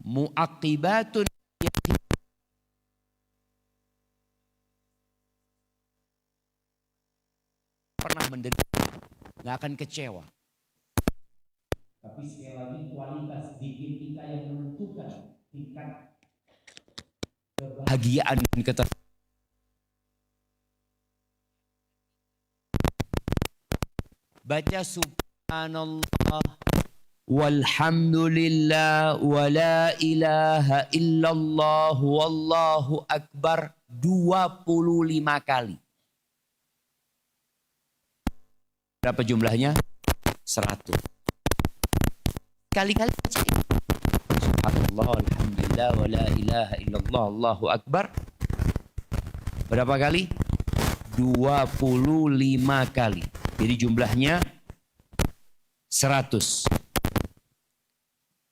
muaqibatun pernah menderita, nggak akan kecewa. Tapi sekali lagi kualitas zikir kita yang menentukan tingkat kebahagiaan dan ketenangan. Baca subhanallah walhamdulillah wala ilaha illallah wallahu akbar 25 kali. Berapa jumlahnya? 100. Kali-kali baca ini. Subhanallah alhamdulillah wala ilaha illallah allahu akbar. Berapa kali? 25 kali. Jadi jumlahnya 100.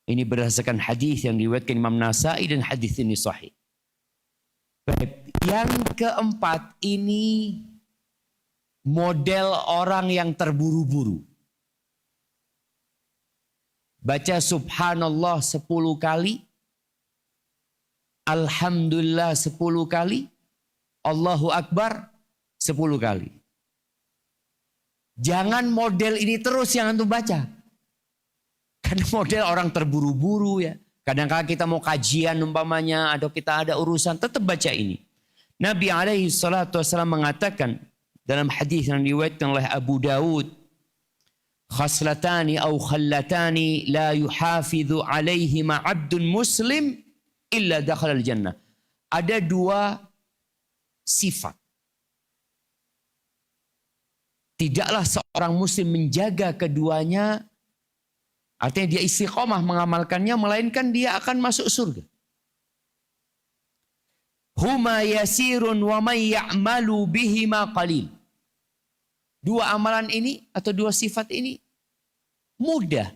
Ini berdasarkan hadis yang diriwayatkan Imam Nasai dan hadis ini sahih. Yang keempat ini model orang yang terburu-buru. Baca subhanallah 10 kali. Alhamdulillah 10 kali. Allahu Akbar 10 kali. Jangan model ini terus yang antum baca. Karena model orang terburu-buru ya. Kadang-kadang kita mau kajian umpamanya atau kita ada urusan tetap baca ini. Nabi alaihi salatu wasallam mengatakan dalam hadis yang diriwayatkan oleh Abu Dawud, khaslatani au khallatani la yuhafidhu alaihima 'abdun muslim illa dakhala al-jannah. Ada 2 sifat. Tidaklah seorang muslim menjaga keduanya, artinya dia istiqomah mengamalkannya, melainkan dia akan masuk surga. Huma yasirun wa may ya'malu bihima qalil. 2 amalan ini atau 2 sifat ini mudah,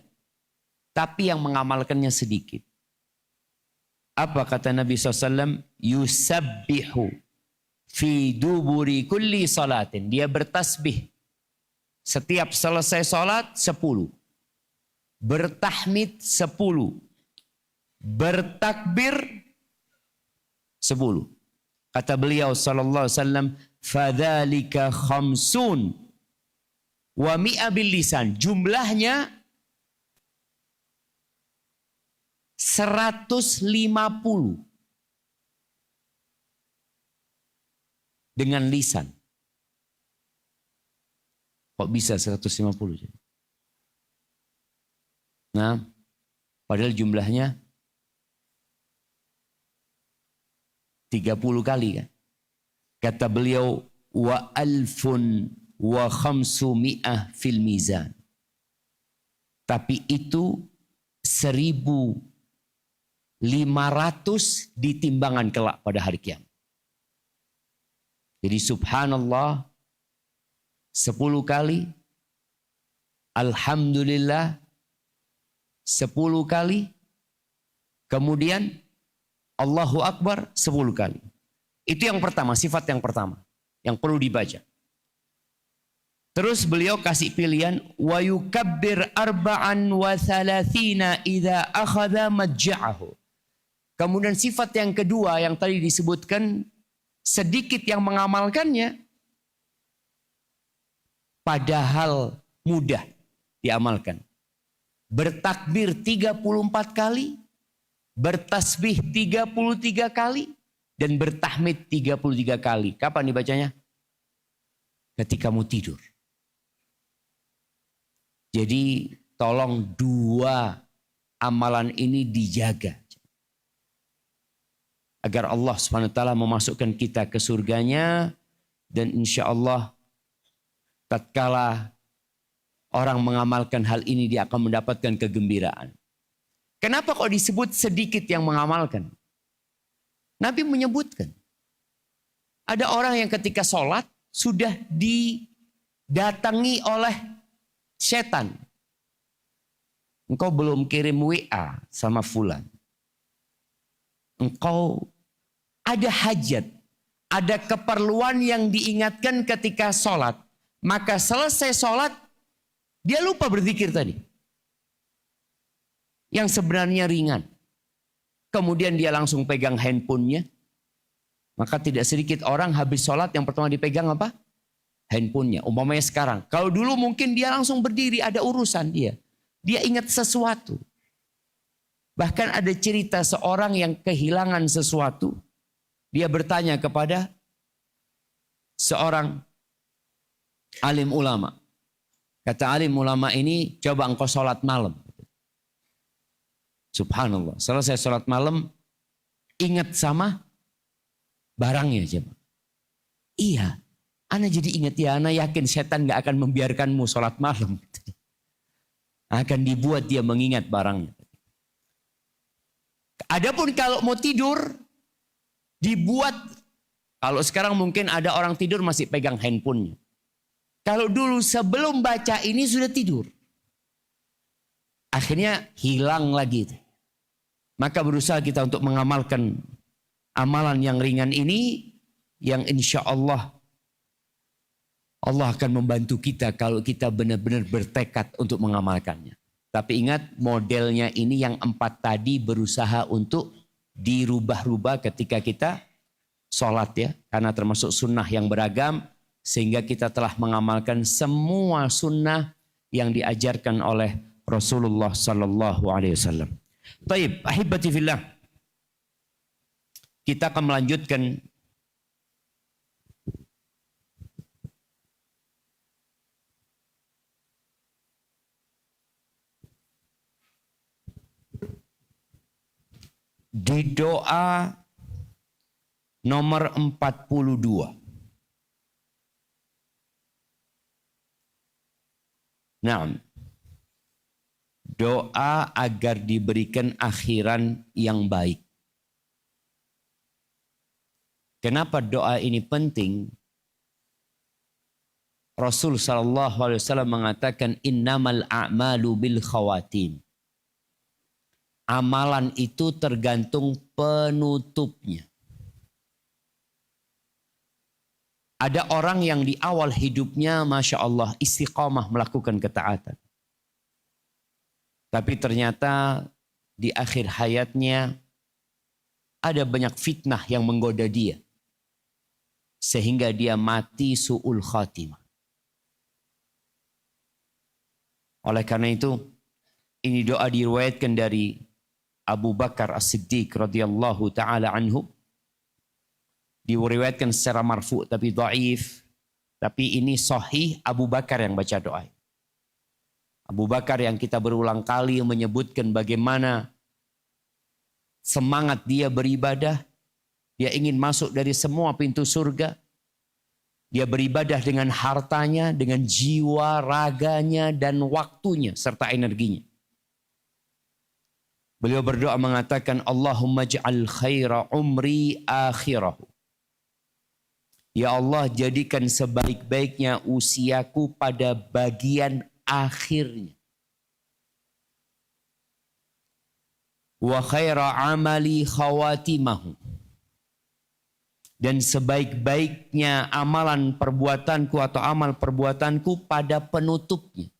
tapi yang mengamalkannya sedikit. Apa kata Nabi SAW? Yusabbihu fi duburi kulli salatin. Dia bertasbih setiap selesai salat 10. Bertahmid 10. Bertakbir 10. Kata beliau sallallahu alaihi wasallam, fadzalika khamsun wa mi'a bil lisan. Jumlahnya 150 dengan lisan. Kok bisa 150? Nah, padahal jumlahnya 30 kali kan. Kata beliau, wa alfun wa khamsumi'ah fil mizan. Tapi itu 1.500 di timbangan kelak pada hari kiamat. Jadi subhanallah 10 kali, alhamdulillah 10 kali, kemudian Allahu Akbar 10 kali. Itu yang pertama, sifat yang pertama yang perlu dibaca. Terus beliau kasih pilihan, wa yukabbir arba'an wa thalathina idza akhadha majja'ahu. Kemudian sifat yang kedua yang tadi disebutkan, sedikit yang mengamalkannya padahal mudah diamalkan. Bertakbir 34 kali, bertasbih 33 kali, dan bertahmid 33 kali. Kapan dibacanya? Ketika mau tidur. Jadi tolong 2 amalan ini dijaga. Agar Allah SWT memasukkan kita ke surganya. Dan insya Allah tatkala orang mengamalkan hal ini dia akan mendapatkan kegembiraan. Kenapa kok disebut sedikit yang mengamalkan? Nabi menyebutkan. Ada orang yang ketika sholat sudah didatangi oleh setan. Engkau belum kirim WA sama fulan. Engkau ada hajat, ada keperluan yang diingatkan ketika sholat. Maka selesai sholat, dia lupa berzikir tadi. Yang sebenarnya ringan. kemudian dia langsung pegang handphonenya. Maka tidak sedikit orang habis sholat yang pertama dipegang apa? Handphonenya. Umpamanya sekarang. Kalau dulu mungkin dia langsung berdiri, ada urusan dia. Dia ingat sesuatu. Bahkan ada cerita seorang yang kehilangan sesuatu. Dia bertanya kepada seorang alim ulama. Kata alim ulama ini, coba engkau sholat malam. Subhanallah. Selesai sholat malam, ingat sama barangnya coba. Iya, ana jadi ingat ya, ana yakin setan gak akan membiarkanmu sholat malam. Akan dibuat dia mengingat barangnya. Adapun kalau mau tidur, dibuat, kalau sekarang mungkin ada orang tidur masih pegang handphonenya. Kalau dulu sebelum baca ini sudah tidur. Akhirnya hilang lagi. Maka berusaha kita untuk mengamalkan amalan yang ringan ini, yang insya Allah akan membantu kita kalau kita benar-benar bertekad untuk mengamalkannya. Tapi ingat, modelnya ini yang 4 tadi berusaha untuk dirubah-rubah ketika kita sholat ya. Karena termasuk sunnah yang beragam, sehingga kita telah mengamalkan semua sunnah yang diajarkan oleh Rasulullah Sallallahu Alaihi Wasallam. Taib, ahibati fillah. Kita akan melanjutkan di doa nomor 42. Nah, doa agar diberikan akhiran yang baik. Kenapa doa ini penting? Rasul sallallahu alaihi wasallam mengatakan innamal a'malu bil khawatim. Amalan itu tergantung penutupnya. Ada orang yang di awal hidupnya Masya Allah istiqamah melakukan ketaatan. Tapi ternyata di akhir hayatnya ada banyak fitnah yang menggoda dia. Sehingga dia mati su'ul khatimah. Oleh karena itu, ini doa diriwayatkan dari Abu Bakar As-Siddiq radhiyallahu ta'ala anhu. Diriwayatkan secara marfu tapi dhaif. Tapi ini sahih Abu Bakar yang baca doa. Abu Bakar yang kita berulang kali menyebutkan bagaimana semangat dia beribadah. Dia ingin masuk dari semua pintu surga. Dia beribadah dengan hartanya, dengan jiwa, raganya, dan waktunya, serta energinya. Beliau berdoa mengatakan, Allahumma ja'al khaira umri akhirahu. Ya Allah, jadikan sebaik-baiknya usiaku pada bagian akhirnya. Wa khaira amali khawatimahu. Dan sebaik-baiknya amalan perbuatanku atau amal perbuatanku pada penutupnya.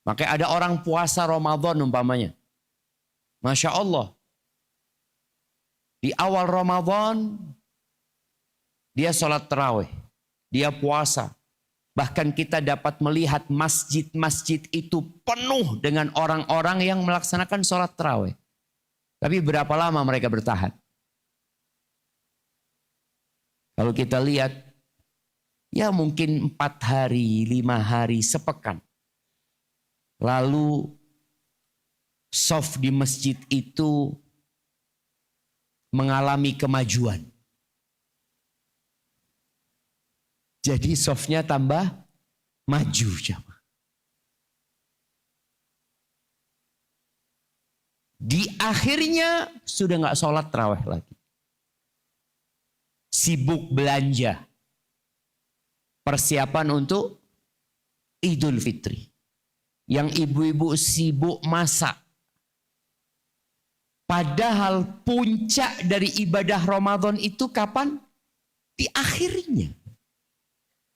Maka ada orang puasa Ramadan umpamanya. Masya Allah. Di awal Ramadan, dia sholat tarawih. Dia puasa. Bahkan kita dapat melihat masjid-masjid itu penuh dengan orang-orang yang melaksanakan sholat tarawih. Tapi berapa lama mereka bertahan? Kalau kita lihat, ya mungkin 4 hari, 5 hari, sepekan. Lalu shaf di masjid itu mengalami kemajuan. Jadi shafnya tambah maju. Di akhirnya sudah nggak sholat tarawih lagi. Sibuk belanja. Persiapan untuk Idul Fitri. Yang ibu-ibu sibuk masak. Padahal puncak dari ibadah Ramadan itu kapan? Di akhirnya.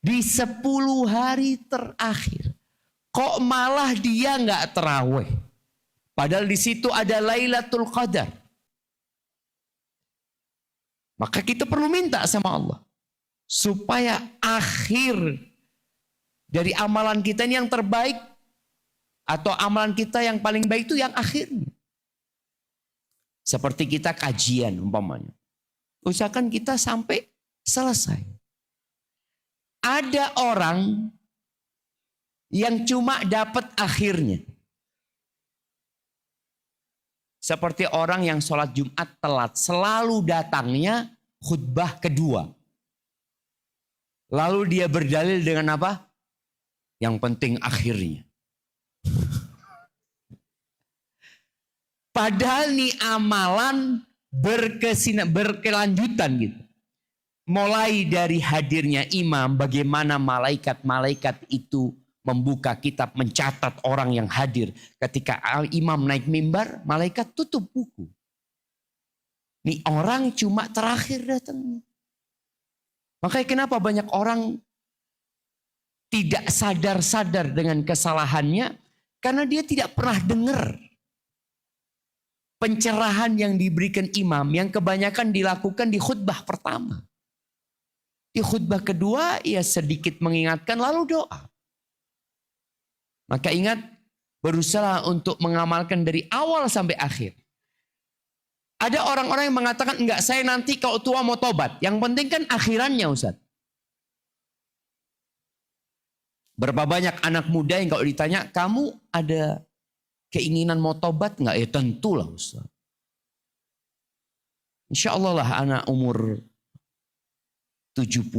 Di 10 hari terakhir. Kok malah dia nggak terawih? Padahal di situ ada Lailatul Qadar. Maka kita perlu minta sama Allah supaya akhir dari amalan kita ini yang terbaik, atau amalan kita yang paling baik itu yang akhirnya. Seperti kita kajian umpamanya. Usahakan kita sampai selesai. Ada orang yang cuma dapat akhirnya. Seperti orang yang sholat Jumat telat. Selalu datangnya khutbah kedua. Lalu dia berdalil dengan apa? Yang penting akhirnya. Padahal nih amalan berkelanjutan gitu. Mulai dari hadirnya imam, bagaimana malaikat-malaikat itu membuka kitab, mencatat orang yang hadir. Ketika imam naik mimbar, malaikat tutup buku. Nih orang cuma terakhir datang. Makanya kenapa banyak orang tidak sadar-sadar dengan kesalahannya, karena dia tidak pernah dengar pencerahan yang diberikan imam, yang kebanyakan dilakukan di khutbah pertama. Di khutbah kedua, ia sedikit mengingatkan lalu doa. Maka ingat, berusaha untuk mengamalkan dari awal sampai akhir. Ada orang-orang yang mengatakan, enggak, saya nanti kalau tua mau tobat. Yang penting kan akhirannya, Ustaz. Berapa banyak anak muda yang kalau ditanya, kamu ada keinginan mau tobat enggak? Ya tentulah, Ustaz. Insya Allah lah anak umur 70.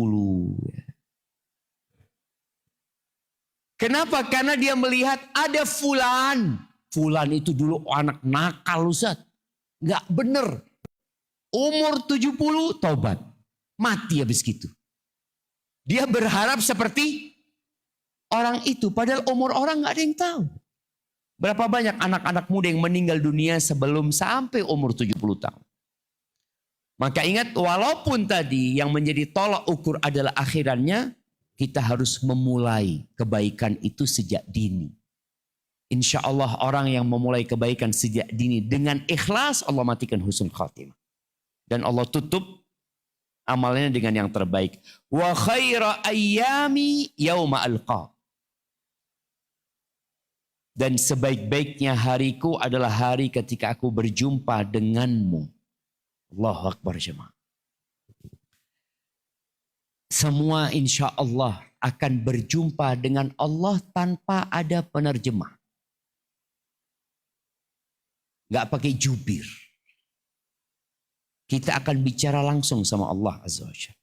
Kenapa? Karena dia melihat ada fulan. Fulan itu dulu anak nakal, Ustaz. Enggak bener. Umur 70 tobat. Mati habis gitu. Dia berharap seperti orang itu. Padahal umur orang enggak ada yang tahu. Berapa banyak anak-anak muda yang meninggal dunia sebelum sampai umur 70 tahun. Maka ingat, walaupun tadi yang menjadi tolak ukur adalah akhirannya, kita harus memulai kebaikan itu sejak dini. Insya Allah orang yang memulai kebaikan sejak dini dengan ikhlas, Allah matikan husnul khatimah. Dan Allah tutup amalnya dengan yang terbaik. Wa khaira ayyami yauma alqa. Dan sebaik-baiknya hariku adalah hari ketika aku berjumpa denganmu. Allahu Akbar jemaah. Semua insya Allah akan berjumpa dengan Allah tanpa ada penerjemah. Gak pakai jubir. Kita akan bicara langsung sama Allah Azza wa Jalla.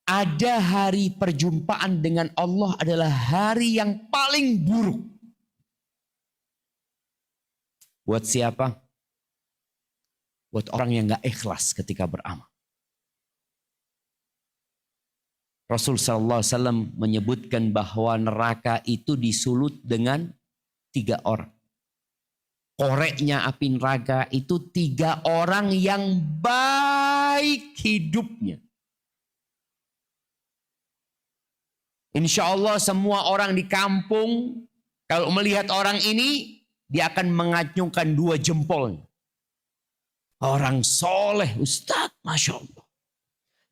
Ada hari perjumpaan dengan Allah adalah hari yang paling buruk. Buat siapa? Buat orang yang gak ikhlas ketika beramal. Rasul sallallahu alaihi wasallam menyebutkan bahwa neraka itu disulut dengan 3 orang. Koreknya api neraka itu 3 orang yang baik hidupnya. Insya Allah semua orang di kampung kalau melihat orang ini, dia akan mengacungkan 2 jempolnya. Orang soleh, Ustadz, Masya Allah.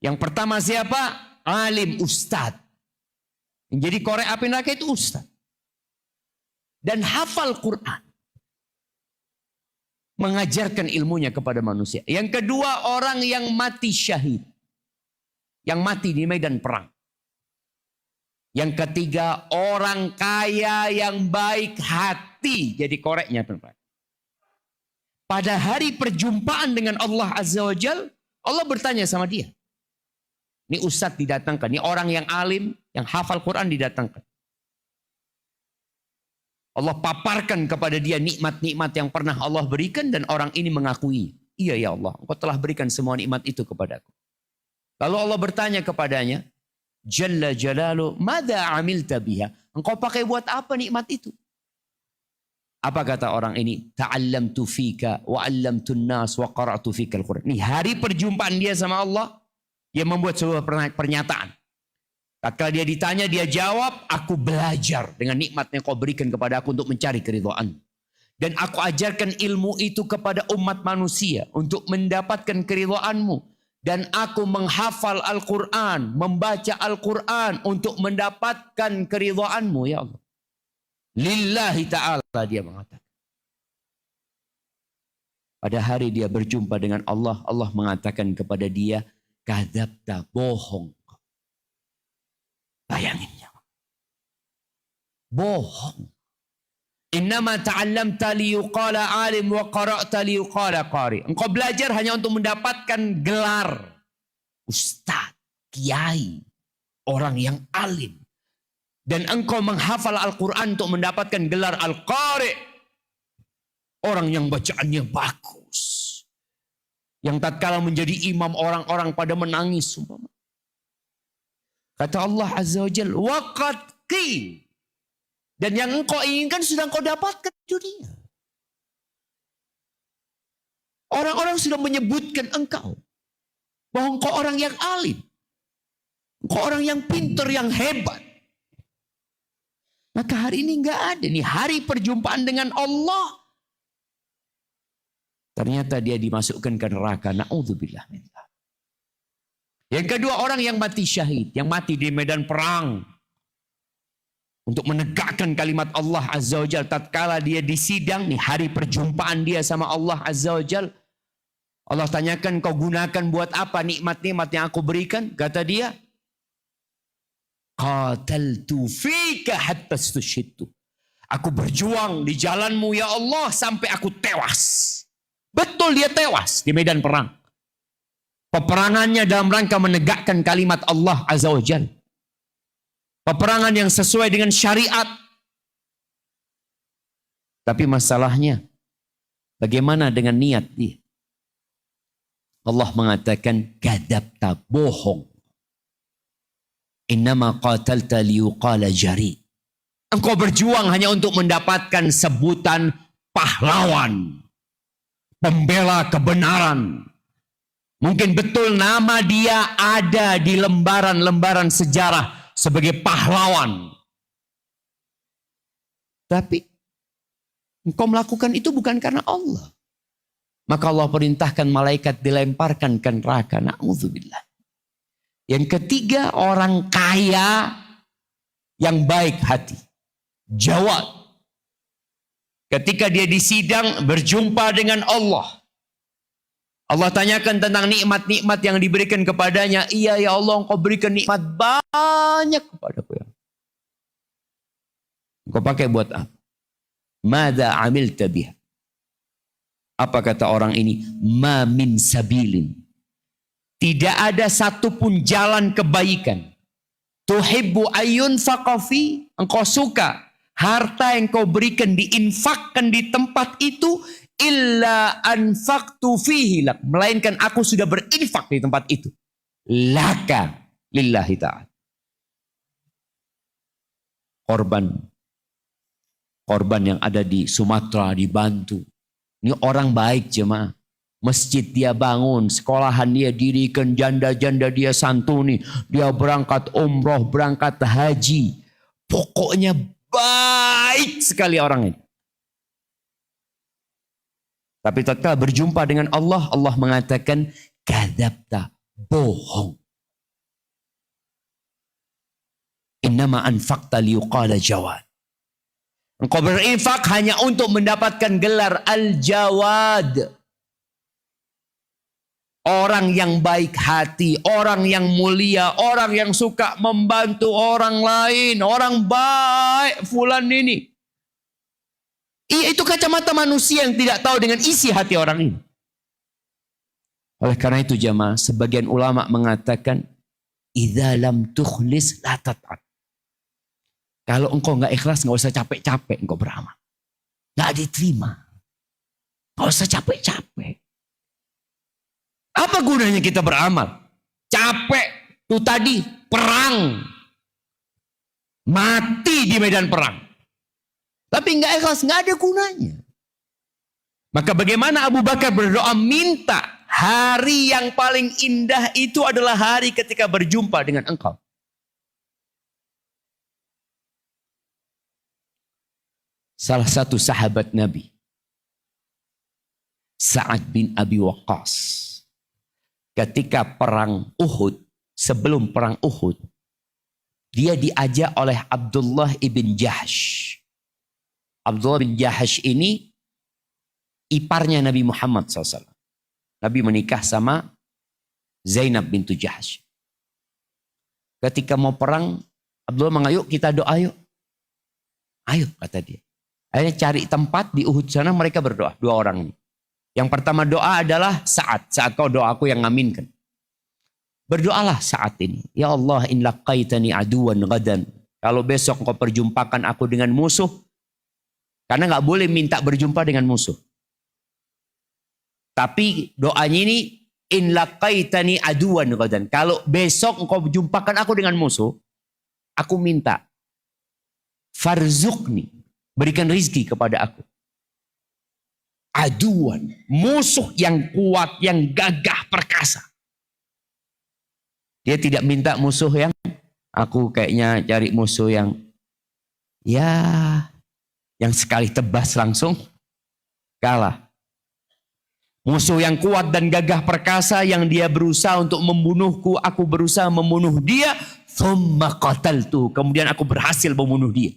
Yang pertama siapa? Alim, Ustadz. Jadi korek api neraka itu Ustadz. Dan hafal Quran. Mengajarkan ilmunya kepada manusia. Yang kedua, orang yang mati syahid. Yang mati di medan perang. Yang ketiga, orang kaya yang baik hati. Jadi koreknya. Pada hari perjumpaan dengan Allah Azza wa Jal, Allah bertanya sama dia. Ini ustadz didatangkan. Ini orang yang alim, yang hafal Quran didatangkan. Allah paparkan kepada dia nikmat-nikmat yang pernah Allah berikan. Dan orang ini mengakui. Iya ya Allah, Engkau telah berikan semua nikmat itu kepadaku. Lalu Allah bertanya kepadanya. Jalla jalalu, madza amilta biha? Engkau pakai buat apa nikmat itu? Apa kata orang ini? Ta'allamtu fika wa 'allamtun nas wa qara'tu fikal Quran. Ini hari perjumpaan dia sama Allah, dia membuat sebuah pernyataan. Tatkala dia ditanya, dia jawab, aku belajar dengan nikmat yang kau berikan kepada aku untuk mencari keridhaan. Dan aku ajarkan ilmu itu kepada umat manusia untuk mendapatkan keridhaanmu. Dan aku menghafal Al-Quran, membaca Al-Quran untuk mendapatkan keridhaanmu ya Allah. Lillahi ta'ala dia mengatakan. Pada hari dia berjumpa dengan Allah, Allah mengatakan kepada dia, kadzabta, bohong. Bayanginnya. Bohong. Innama ta'allamta liyuqala alim wa qara'ta liyuqala qari. Engkau belajar hanya untuk mendapatkan gelar ustaz, kiai, orang yang alim. Dan engkau menghafal Al-Quran untuk mendapatkan gelar al-qari. Orang yang bacaannya bagus. Yang tatkala menjadi imam orang-orang pada menangis. Kata Allah Azza wa Jalla, waqad qil. Dan yang engkau inginkan sudah engkau dapatkan di dunia. Orang-orang sudah menyebutkan engkau. Bahwa engkau orang yang alim. Engkau orang yang pintar, yang hebat. Maka hari ini enggak ada nih. Hari perjumpaan dengan Allah. Ternyata dia dimasukkan ke neraka. Na'udzubillah minna. Yang kedua, orang yang mati syahid. Yang mati di medan perang. Untuk menegakkan kalimat Allah Azza wa Jal. Tatkala dia disidang, nih hari perjumpaan dia sama Allah Azza wa Jal. Allah tanyakan, kau gunakan buat apa nikmat-nikmat yang aku berikan? Kata dia, qataltu fika hatta stushhidtu. Aku berjuang di jalanmu ya Allah sampai aku tewas. Betul dia tewas di medan perang. Peperangannya dalam rangka menegakkan kalimat Allah Azza wa Jal. Peperangan yang sesuai dengan syariat. Tapi masalahnya, bagaimana dengan niat dia? Allah mengatakan, kadzabta, bohong. Innama qatalta liyuqala jari. Engkau berjuang hanya untuk mendapatkan sebutan pahlawan. Pembela kebenaran. Mungkin betul nama dia ada di lembaran-lembaran sejarah. Sebagai pahlawan. Tapi engkau melakukan itu bukan karena Allah. Maka Allah perintahkan malaikat dilemparkan ke neraka. Na'udzubillah. Yang ketiga, orang kaya yang baik hati. Jawad. Ketika dia disidang berjumpa dengan Allah. Allah tanyakan tentang nikmat-nikmat yang diberikan kepadanya. Iya ya Allah, engkau berikan nikmat banyak kepadaku. Ya. Engkau pakai buat apa? Mada amilta biha. Apa kata orang ini? Ma min sabilin. Tidak ada satupun jalan kebaikan. Tuhibbu ayun faqafi. Engkau suka harta yang kau berikan diinfakkan di tempat itu. Illa anfaqtu fihi lak. Melainkan aku sudah berinfak di tempat itu. Laka lillahi ta'ala. Korban yang ada di Sumatera, di Bantu. Ini orang baik jemaah. Masjid dia bangun, sekolahan dia dirikan, janda-janda dia santuni. Dia berangkat umroh, berangkat haji. Pokoknya baik sekali orang ini. Tapi tatkala berjumpa dengan Allah, Allah mengatakan, kadzabta, bohong. Innama anfaqta liyuqala jawad. Engkau berinfak hanya untuk mendapatkan gelar al-jawad. Orang yang baik hati, orang yang mulia, orang yang suka membantu orang lain, orang baik, fulan ini. Iya, itu kacamata manusia yang tidak tahu dengan isi hati orang ini. Oleh karena itu jamaah, sebagian ulama mengatakan, idza lam tukhlis la tat'at. Kalau engkau enggak ikhlas, enggak usah capek-capek engkau beramal. Enggak diterima. Enggak usah capek-capek. Apa gunanya kita beramal? Capek. Itu tadi perang. Mati di medan perang. Tapi enggak ikhlas, enggak ada gunanya. Maka bagaimana Abu Bakar berdoa minta hari yang paling indah itu adalah hari ketika berjumpa dengan engkau. Salah satu sahabat Nabi Sa'ad bin Abi Waqqas. Ketika perang Uhud, sebelum perang Uhud, dia diajak oleh Abdullah ibn Jahsh. Abdullah bin Jahsh ini iparnya Nabi Muhammad SAW. Nabi menikah sama Zainab bintu Jahsh. Ketika mau perang, Abdullah mengayuk, kita doa yuk. Ayo, kata dia. Akhirnya cari tempat di Uhud sana, mereka berdoa. Dua orang ini. Yang pertama doa adalah Sa'ad. Saat kau doaku yang ngaminkan. Berdoalah saat ini. Ya Allah, in laqaitani aduwan gadan. Kalau besok kau perjumpakan aku dengan musuh. Karena nggak boleh minta berjumpa dengan musuh. Tapi doanya ini, in laqaitani aduwan gadan. Kalau besok engkau jumpakan aku dengan musuh, aku minta. Farzukni. Berikan rizki kepada aku. Aduan, musuh yang kuat, yang gagah perkasa. Dia tidak minta musuh yang, aku kayaknya cari musuh yang, yang sekali tebas langsung kalah. Musuh yang kuat dan gagah perkasa, yang dia berusaha untuk membunuhku, aku berusaha membunuh dia, thumma qataltu, kemudian aku berhasil membunuh dia.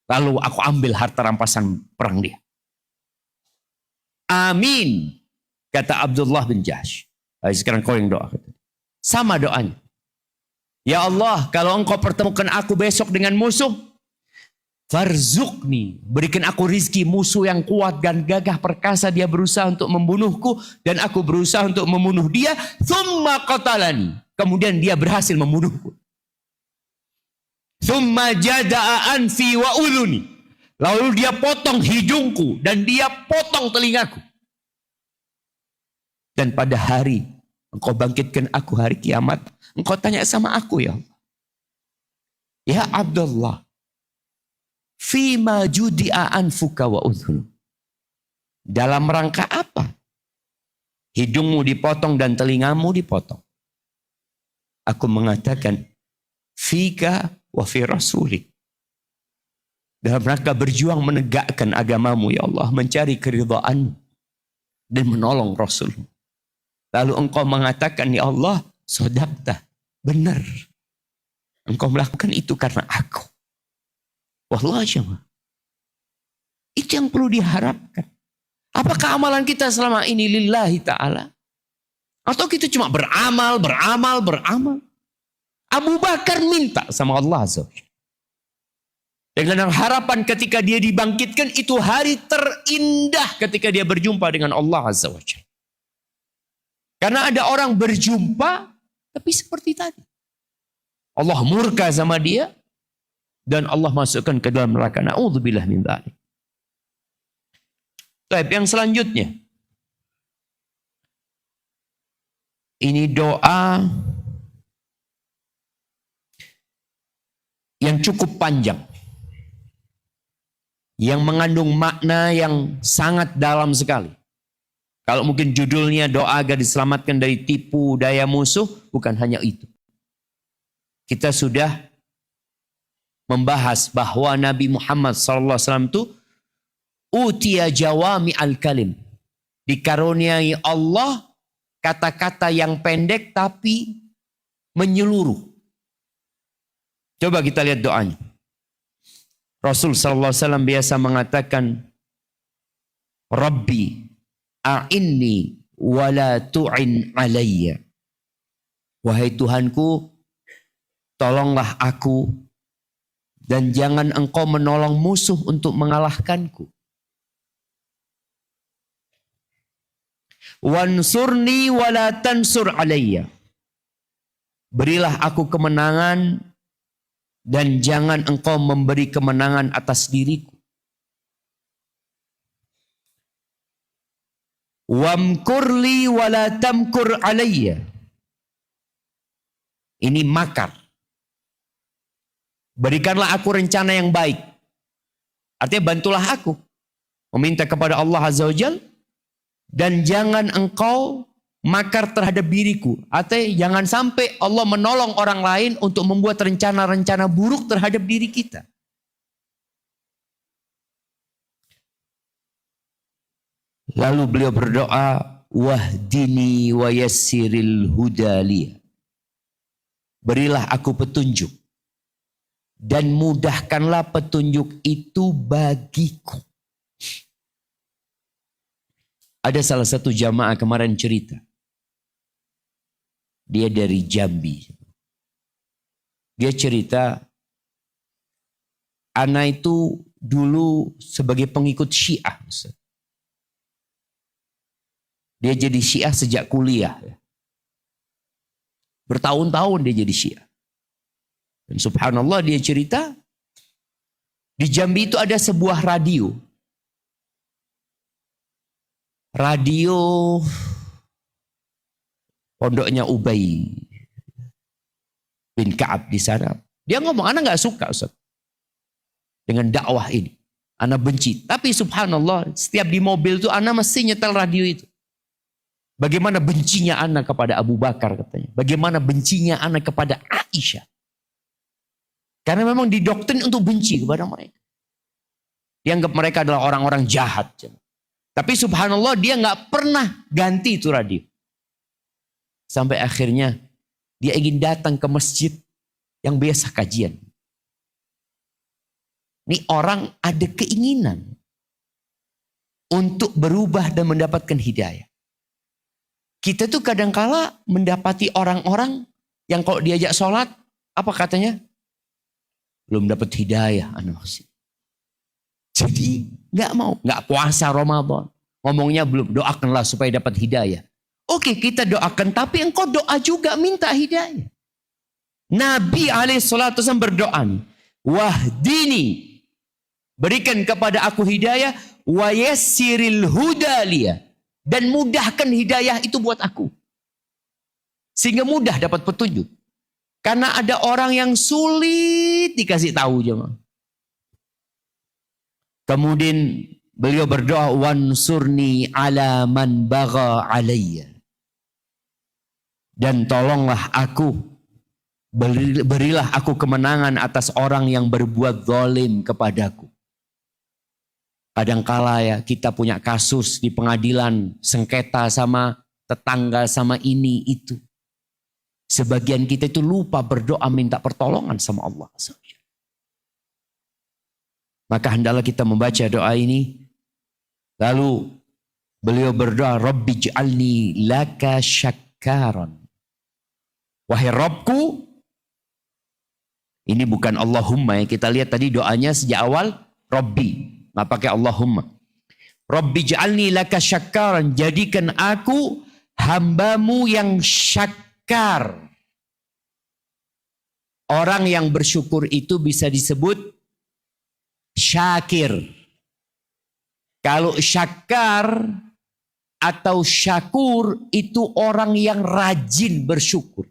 Lalu aku ambil harta rampasan perang dia. Amin, kata Abdullah bin Jahsh. Sekarang kau yang doa. Sama doanya. Ya Allah, kalau engkau pertemukan aku besok dengan musuh, farzukni, berikan aku rizki. Musuh yang kuat dan gagah perkasa, dia berusaha untuk membunuhku, dan aku berusaha untuk membunuh dia. Thumma qatalani, kemudian dia berhasil membunuhku. Thumma jada'a anfi wa udhuni, lalu dia potong hidungku dan dia potong telingaku. Dan pada hari engkau bangkitkan aku hari kiamat, engkau tanya sama aku, ya Allah. Ya Abdullah, fima judi'a anfuka wa udhunu. Dalam rangka apa? Hidungmu dipotong dan telingamu dipotong. Aku mengatakan, fika wa fi rasulik. Dalam rangka berjuang menegakkan agamamu, ya Allah, mencari keridhaan dan menolong Rasul. Lalu engkau mengatakan, ya Allah, sodaqta, benar. Engkau melakukan itu karena aku. Wallah jemaah. Itu yang perlu diharapkan. Apakah amalan kita selama ini lillahi ta'ala? Atau kita cuma beramal. Abu Bakar minta sama Allah Azza wa Jalla. Dengan harapan ketika dia dibangkitkan, itu hari terindah ketika dia berjumpa dengan Allah Azza wa Jalla. Karena ada orang berjumpa, tapi seperti tadi. Allah murka sama dia, dan Allah masukkan ke dalam neraka. Na'udzubillah min dzalik. Baik, yang selanjutnya. Ini doa yang cukup panjang. Yang mengandung makna yang sangat dalam sekali. Kalau mungkin judulnya doa agar diselamatkan dari tipu daya musuh, bukan hanya itu. Kita sudah membahas bahwa Nabi Muhammad SAW itu utiya jawami al-kalim. Dikaruniai Allah kata-kata yang pendek tapi menyeluruh. Coba kita lihat doanya. Rasul SAW biasa mengatakan, Rabbi a'inni wa la tu'in alayya. Wahai Tuhanku, tolonglah aku dan jangan engkau menolong musuh untuk mengalahkanku. Wansurni wa la tansur alayya. Berilah aku kemenangan dan jangan engkau memberi kemenangan atas diriku. Wamkurli wa la tamkur alayya. Ini makar. Berikanlah aku rencana yang baik. Artinya bantulah aku. Meminta kepada Allah Azza wa Jalla. Dan jangan engkau makar terhadap diriku. Artinya jangan sampai Allah menolong orang lain untuk membuat rencana-rencana buruk terhadap diri kita. Lalu beliau berdoa, wahdini wa yassiril hudaliya. Berilah aku petunjuk dan mudahkanlah petunjuk itu bagiku. Ada salah satu jamaah kemarin cerita. Dia dari Jambi. Dia cerita, ana itu dulu sebagai pengikut Syiah. Dia jadi Syiah sejak kuliah. Bertahun-tahun dia jadi Syiah. Dan subhanallah dia cerita, di Jambi itu ada sebuah radio. Radio pondoknya Ubay bin Ka'ab di sana. Dia ngomong, ana gak suka Ustaz dengan dakwah ini. Ana benci. Tapi subhanallah, setiap di mobil itu ana mesti nyetel radio itu. Bagaimana bencinya ana kepada Abu Bakar katanya. Bagaimana bencinya ana kepada Aisyah. Karena memang didoktrin untuk benci kepada mereka. Dianggap mereka adalah orang-orang jahat. Tapi subhanallah dia gak pernah ganti itu radio. Sampai akhirnya dia ingin datang ke masjid yang biasa kajian. Ini orang ada keinginan untuk berubah dan mendapatkan hidayah. Kita tuh kadangkala mendapati orang-orang yang kalau diajak sholat, apa katanya? Belum dapat hidayah. Jadi gak mau, gak puasa Ramadan. Ngomongnya belum, doakanlah supaya dapat hidayah. Oke, kita doakan, tapi engkau doa juga minta hidayah. Nabi alaihissalatu wassalam berdoa, wahdini, berikan kepada aku hidayah, wa yassiril hudaliya, dan mudahkan hidayah itu buat aku. Sehingga mudah dapat petunjuk. Karena ada orang yang sulit dikasih tahu jemaah. Kemudian beliau berdoa, wansurni ala man bagha alayya. Dan tolonglah aku, berilah aku kemenangan atas orang yang berbuat zalim kepadaku. Kadangkala ya kita punya kasus di pengadilan, sengketa sama tetangga sama ini itu. Sebagian kita itu lupa berdoa minta pertolongan sama Allah. Maka hendaklah kita membaca doa ini. Lalu beliau berdoa, Rabbi ij'alni laka syakkaran. Wahai Rabbku, ini bukan Allahumma ya. Kita lihat tadi doanya sejak awal, Rabbi. Nggak pakai Allahumma. Rabbi ij'alni laka syakkaran. Jadikan aku hambamu yang syakkar. Orang yang bersyukur itu bisa disebut syakir. Kalau syakkar atau syakur itu orang yang rajin bersyukur.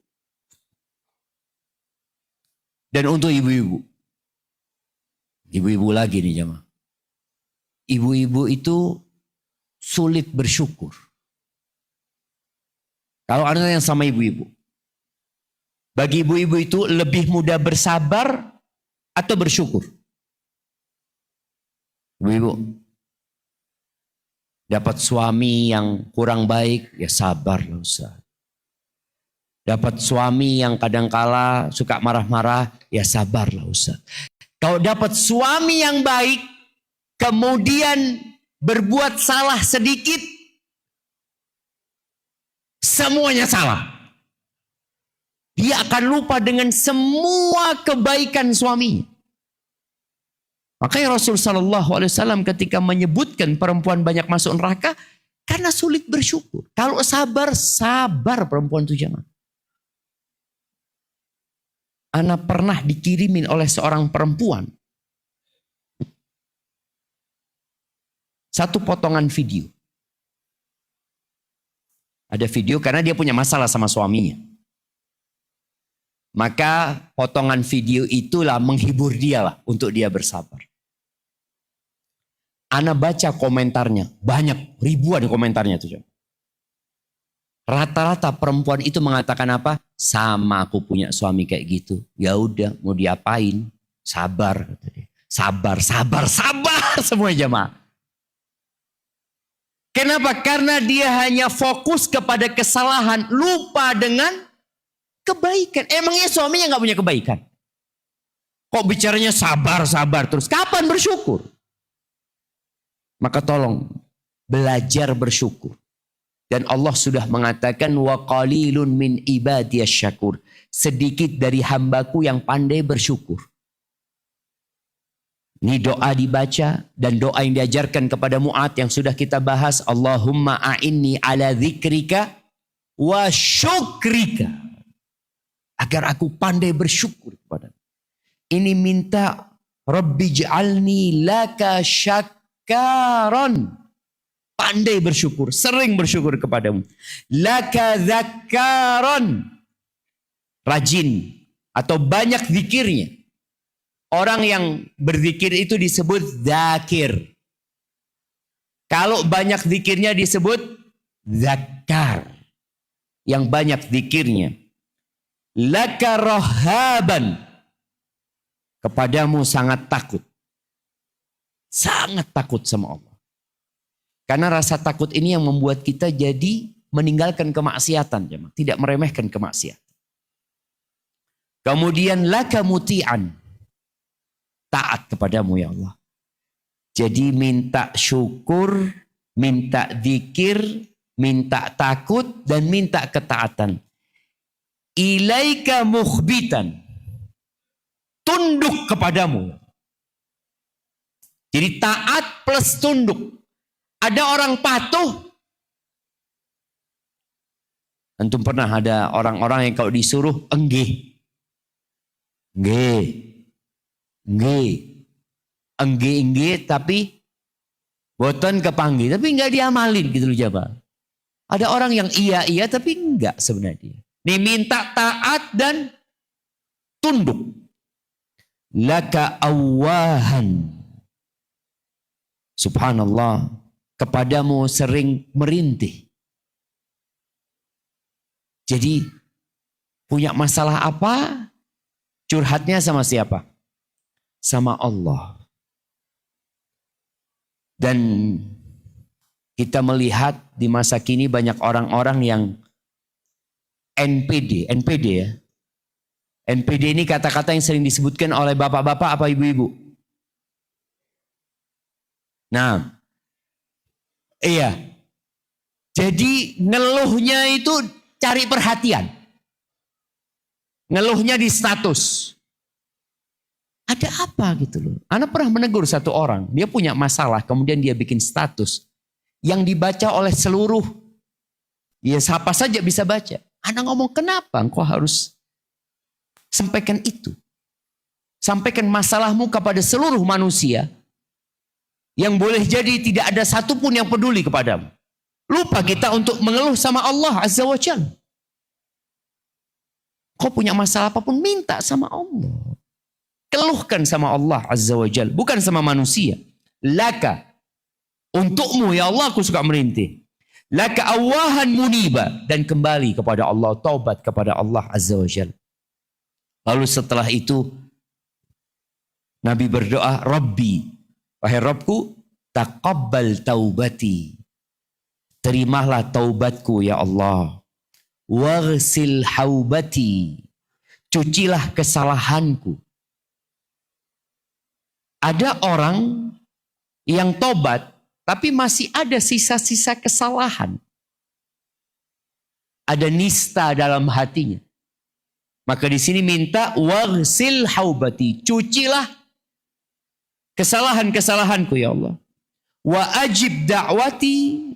Dan untuk ibu-ibu. Ibu-ibu lagi nih jemaah. Ibu-ibu itu sulit bersyukur. Kalau ada yang sama ibu-ibu. Bagi ibu-ibu itu lebih mudah bersabar atau bersyukur. Ibu-ibu. Dapat suami yang kurang baik, ya sabar lah Ustaz. Dapat suami yang kadangkala suka marah-marah, ya sabarlah Ustaz. Kalau dapat suami yang baik, kemudian berbuat salah sedikit, semuanya salah. Dia akan lupa dengan semua kebaikan suaminya. Makanya Rasul SAW ketika menyebutkan perempuan banyak masuk neraka, karena sulit bersyukur. Kalau sabar, sabar perempuan itu jangan. Ana pernah dikirimin oleh seorang perempuan satu potongan video. Ada video karena dia punya masalah sama suaminya. Maka potongan video itulah menghibur dia lah untuk dia bersabar. Ana baca komentarnya, banyak ribuan komentarnya tuh. Rata-rata perempuan itu mengatakan apa? Sama aku punya suami kayak gitu. Ya udah, mau diapain? Sabar. Sabar, sabar, sabar semua jemaah. Kenapa? Karena dia hanya fokus kepada kesalahan, lupa dengan kebaikan. Emangnya suaminya nggak punya kebaikan? Kok bicaranya sabar terus? Kapan bersyukur? Maka tolong belajar bersyukur. Dan Allah sudah mengatakan wa qalilun min ibadiyas syakur. Sedikit dari hambaku yang pandai bersyukur. Ini doa dibaca dan doa yang diajarkan kepada Mu'ad yang sudah kita bahas. Allahumma a'inni ala dzikrika wa syukrika. Agar aku pandai bersyukur kepada. Ini minta Rabbi ja'alni laka syakkaron. Pandai bersyukur, sering bersyukur kepadamu. Laka dzakkaron. Rajin atau banyak zikirnya. Orang yang berzikir itu disebut dzakir. Kalau banyak zikirnya disebut zakkar. Yang banyak zikirnya. Laka rahaban. Kepadamu sangat takut. Sangat takut sama Allah. Karena rasa takut ini yang membuat kita jadi meninggalkan kemaksiatan. Tidak meremehkan kemaksiatan. Kemudian laka muti'an. Taat kepadamu ya Allah. Jadi minta syukur, minta zikir, minta takut, dan minta ketaatan. Ilaika mukhbitan. Tunduk kepadamu. Jadi taat plus tunduk. Ada orang patuh. Antum pernah ada orang-orang yang kalau disuruh enggih. Enggih tapi boten kepanggil tapi enggak diamalin gitu loh jamaah. Ada orang yang iya tapi enggak sebenarnya. Nih minta taat dan tunduk. Laka awahan. Subhanallah. Kepadamu sering merintih. Jadi punya masalah apa? Curhatnya sama siapa? Sama Allah. Dan kita melihat di masa kini banyak orang-orang yang NPD ya. NPD ini kata-kata yang sering disebutkan oleh bapak-bapak apa ibu-ibu? Nah, iya. Jadi ngeluhnya itu cari perhatian. Ngeluhnya di status. Ada apa gitu loh. Ana pernah menegur satu orang. Dia punya masalah. Kemudian dia bikin status. Yang dibaca oleh seluruh. Ya siapa saja bisa baca. Ana ngomong kenapa engkau harus sampaikan itu. Sampaikan masalahmu kepada seluruh manusia. Yang boleh jadi tidak ada satupun yang peduli kepadamu. Lupa kita untuk mengeluh sama Allah Azza wa Jalla. Kau punya masalah apapun minta sama Allah. Keluhkan sama Allah Azza wa Jalla. Bukan sama manusia. Laka. Untukmu ya Allah aku suka merintih. Laka awahan muniba. Dan kembali kepada Allah. Taubat kepada Allah Azza wa Jalla. Lalu setelah itu. Nabi berdoa. Rabbi. Wahai Rabbku, taqabbal taubati. Terimalah taubatku ya Allah. Waghsil haubati. Cucilah kesalahanku. Ada orang yang tobat, tapi masih ada sisa-sisa kesalahan. Ada nista dalam hatinya. Maka di sini minta waghsil haubati. Cucilah kesalahan-kesalahanku ya Allah. Wa ajib da'wati.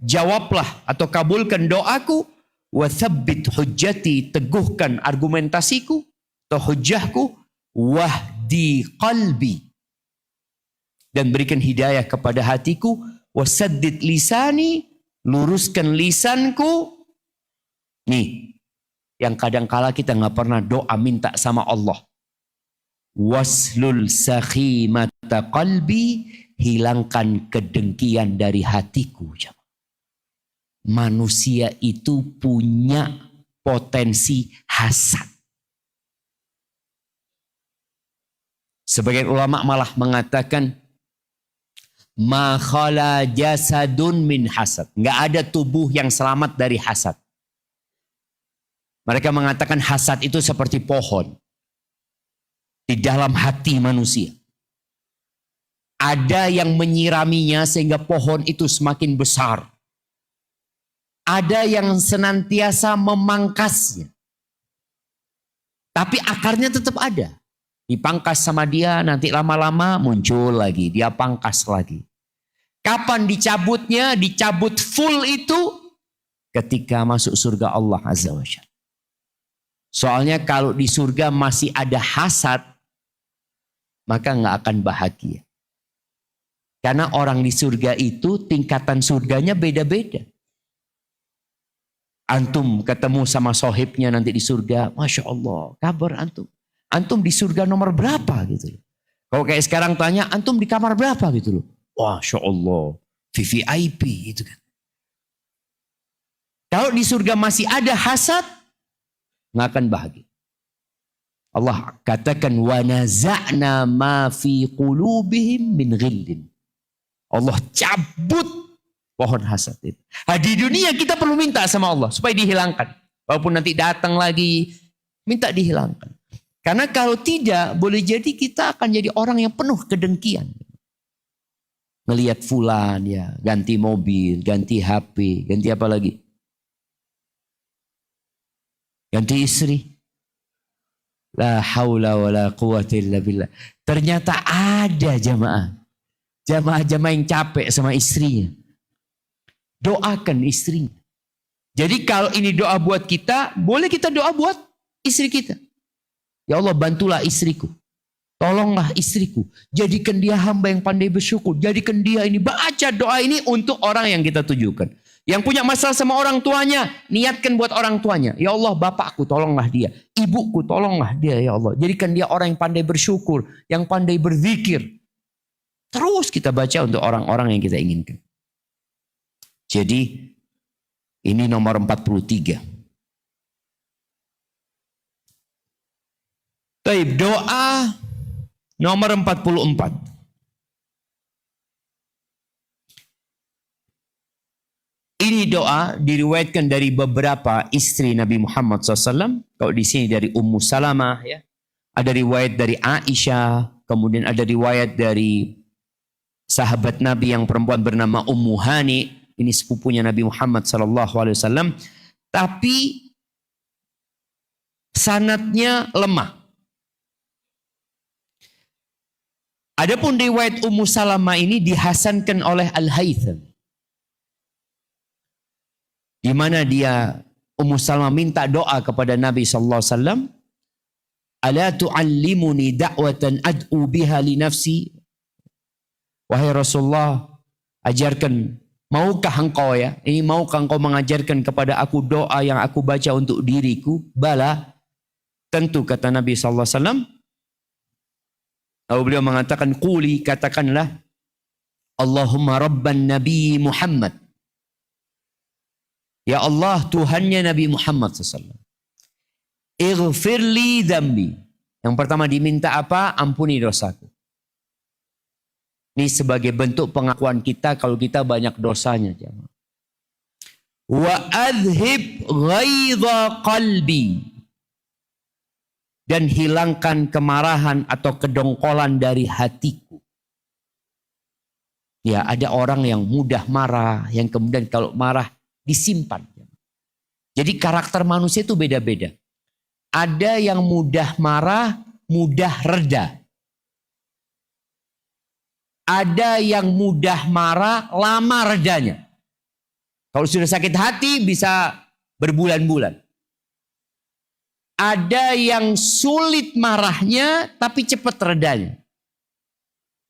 Jawablah atau kabulkan doaku. Wa thabbit hujjati. Teguhkan argumentasiku atau hujjahku. Wahdi qalbi. Dan berikan hidayah kepada hatiku. Wa saddid lisani. Luruskan lisanku. Nih. Yang kadangkala kita gak pernah doa minta sama Allah. Waslul sakhimata qalbi. Hilangkan kedengkian dari hatiku. Manusia itu punya potensi hasad. Sebagian ulama malah mengatakan Ma khala jasadun min hasad. Nggak ada tubuh yang selamat dari hasad. Mereka mengatakan hasad itu seperti pohon di dalam hati manusia. Ada yang menyiraminya sehingga pohon itu semakin besar. Ada yang senantiasa memangkasnya. Tapi akarnya tetap ada. Dipangkas sama dia, nanti lama-lama muncul lagi. Dia pangkas lagi. Kapan dicabutnya? Dicabut full itu ketika masuk surga Allah Azza wa Jalla. Soalnya kalau di surga masih ada hasad, maka nggak akan bahagia. Karena orang di surga itu tingkatan surganya beda-beda. Antum ketemu sama sohibnya nanti di surga, Masya Allah, kabar antum. Antum di surga nomor berapa gitu loh. Kalau kayak sekarang tanya, antum di kamar berapa gitu loh. Masya Allah, VVIP gitu kan. Kalau di surga masih ada hasad, nggak akan bahagia. Allah katakan, wa naza'na ma fi qulubihim min ghillin. Allah cabut pohon hasad itu. Nah, di dunia kita perlu minta sama Allah supaya dihilangkan. Walaupun nanti datang lagi, minta dihilangkan. Karena kalau tidak, boleh jadi kita akan jadi orang yang penuh kedengkian. Ngelihat fulan ya, ganti mobil, ganti HP, ganti apa lagi? Ganti istri. La haula wa la quwata illa billah. Ternyata ada jamaah. Jamaah-jamaah yang capek sama istrinya. Doakan istrinya. Jadi kalau ini doa buat kita, boleh kita doa buat istri kita. Ya Allah, bantulah istriku. Tolonglah istriku. Jadikan dia hamba yang pandai bersyukur. Jadikan dia ini. Baca doa ini untuk orang yang kita tujukan. Yang punya masalah sama orang tuanya, niatkan buat orang tuanya. Ya Allah, bapakku tolonglah dia. Ibuku tolonglah dia ya Allah. Jadikan dia orang yang pandai bersyukur. Yang pandai berzikir. Terus kita baca untuk orang-orang yang kita inginkan. Jadi ini nomor 43. Baik, doa nomor 44. Ini doa diriwayatkan dari beberapa istri Nabi Muhammad SAW. Kalau di sini dari Ummu Salamah ya. Ada riwayat dari Aisyah, kemudian ada riwayat dari sahabat Nabi yang perempuan bernama Ummu Hani, ini sepupunya Nabi Muhammad SAW. Tapi sanadnya lemah. Adapun riwayat Ummu Salamah ini dihasankan oleh Al-Haytham. Di mana dia Ummu Salamah minta doa kepada Nabi SAW. Ala tu'allimuni da'watan ad'u biha li nafsi. Wahai Rasulullah, ajarkan, maukah engkau ya? Ini maukah engkau mengajarkan kepada aku doa yang aku baca untuk diriku? Bala, tentu kata Nabi SAW. Lalu beliau mengatakan, quli, katakanlah, Allahumma Rabban Nabi Muhammad. Ya Allah, Tuhannya Nabi Muhammad SAW. Ighfirli dhambi. Yang pertama diminta apa? Ampuni dosaku. Ini sebagai bentuk pengakuan kita kalau kita banyak dosanya. Wa adhib ghaidha qalbi. Dan hilangkan kemarahan atau kedongkolan dari hatiku. Ya, ada orang yang mudah marah, yang kemudian kalau marah disimpan. Jadi karakter manusia itu beda-beda. Ada yang mudah marah, mudah reda. Ada yang mudah marah, lama redanya. Kalau sudah sakit hati bisa berbulan-bulan. Ada yang sulit marahnya tapi cepat redanya.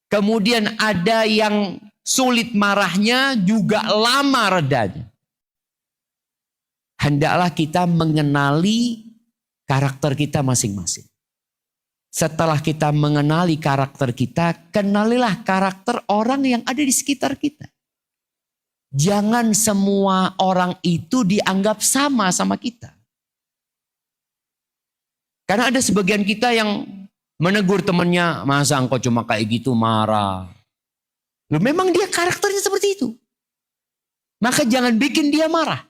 Kemudian ada yang sulit marahnya juga lama redanya. Hendaklah kita mengenali karakter kita masing-masing. Setelah kita mengenali karakter kita, kenalilah karakter orang yang ada di sekitar kita. Jangan semua orang itu dianggap sama kita. Karena ada sebagian kita yang menegur temannya, masa engkau cuma kayak gitu marah. Loh, memang dia karakternya seperti itu. Maka jangan bikin dia marah.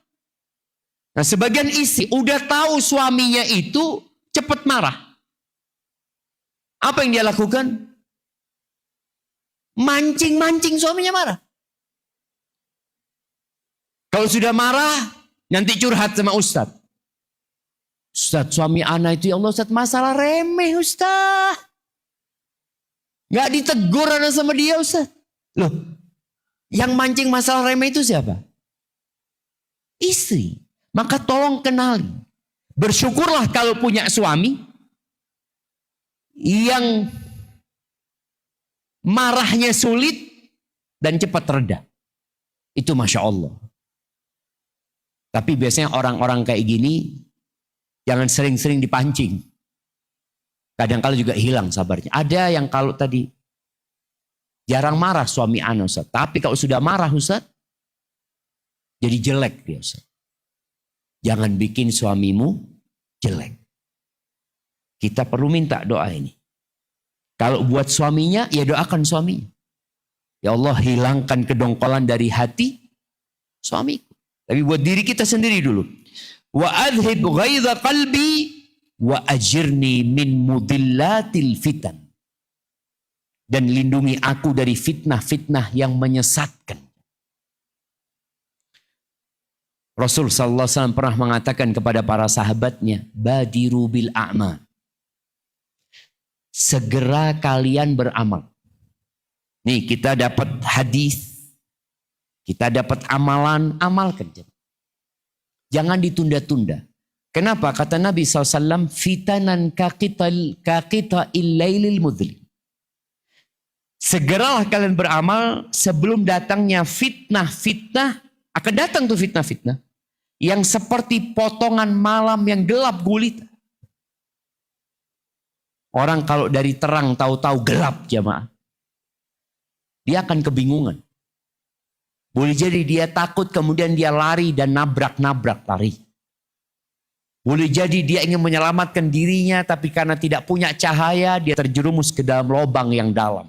Nah, sebagian istri udah tahu suaminya itu cepat marah. Apa yang dia lakukan? Mancing-mancing suaminya marah. Kalau sudah marah, nanti curhat sama Ustadz. Ustadz, suami anak itu, ya Allah Ustadz, masalah remeh Ustadz. Gak ditegur anak sama dia Ustadz. Loh, yang mancing masalah remeh itu siapa? Istri. Maka tolong kenali. Bersyukurlah kalau punya suami yang marahnya sulit dan cepat reda. Itu Masya Allah. Tapi biasanya orang-orang kayak gini jangan sering-sering dipancing. Kadang-kala juga hilang sabarnya. Ada yang kalau tadi jarang marah suami anak Ustaz. Tapi kalau sudah marah Ustaz, jadi jelek dia Ustaz. Jangan bikin suamimu jelek. Kita perlu minta doa ini. Kalau buat suaminya, ya doakan suaminya. Ya Allah, hilangkan kedongkolan dari hati suamiku. Tapi buat diri kita sendiri dulu. Wa adhib ghaidha qalbi wa ajirni min mudillatil fitan. Dan lindungi aku dari fitnah-fitnah yang menyesatkan. Rasul sallallahu alaihi wasallam pernah mengatakan kepada para sahabatnya, badiru bil a'mal. Segera kalian beramal. Nih kita dapat hadis, kita dapat amalan, amalkan. Jangan ditunda-tunda. Kenapa? Kata Nabi SAW, fitanan kakita illailil mudlim. Segeralah kalian beramal sebelum datangnya fitnah-fitnah. Akan datang tuh fitnah-fitnah. Yang seperti potongan malam yang gelap gulita. Orang kalau dari terang tahu-tahu gelap jamaah. Dia akan kebingungan. Boleh jadi dia takut kemudian dia lari dan nabrak-nabrak lari. Boleh jadi dia ingin menyelamatkan dirinya tapi karena tidak punya cahaya dia terjerumus ke dalam lubang yang dalam.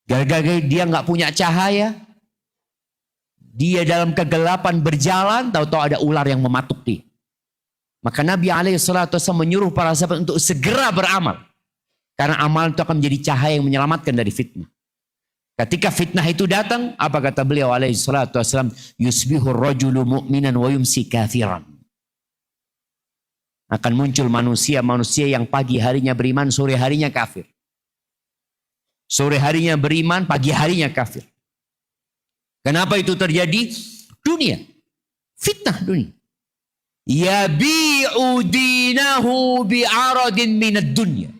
Gara-gara dia nggak punya cahaya, dia dalam kegelapan berjalan, tahu-tahu ada ular yang mematuk dia. Maka Nabi SAW menyuruh para sahabat untuk segera beramal. Karena amal itu akan menjadi cahaya yang menyelamatkan dari fitnah. Ketika fitnah itu datang, apa kata beliau SAW? Yusbihur rajulu mu'minan wa yumsi kafiran. Akan muncul manusia-manusia yang pagi harinya beriman, sore harinya kafir. Sore harinya beriman, pagi harinya kafir. Kenapa itu terjadi? Dunia. Fitnah dunia. Yabi'u dinahu bi'aradin minad dunya.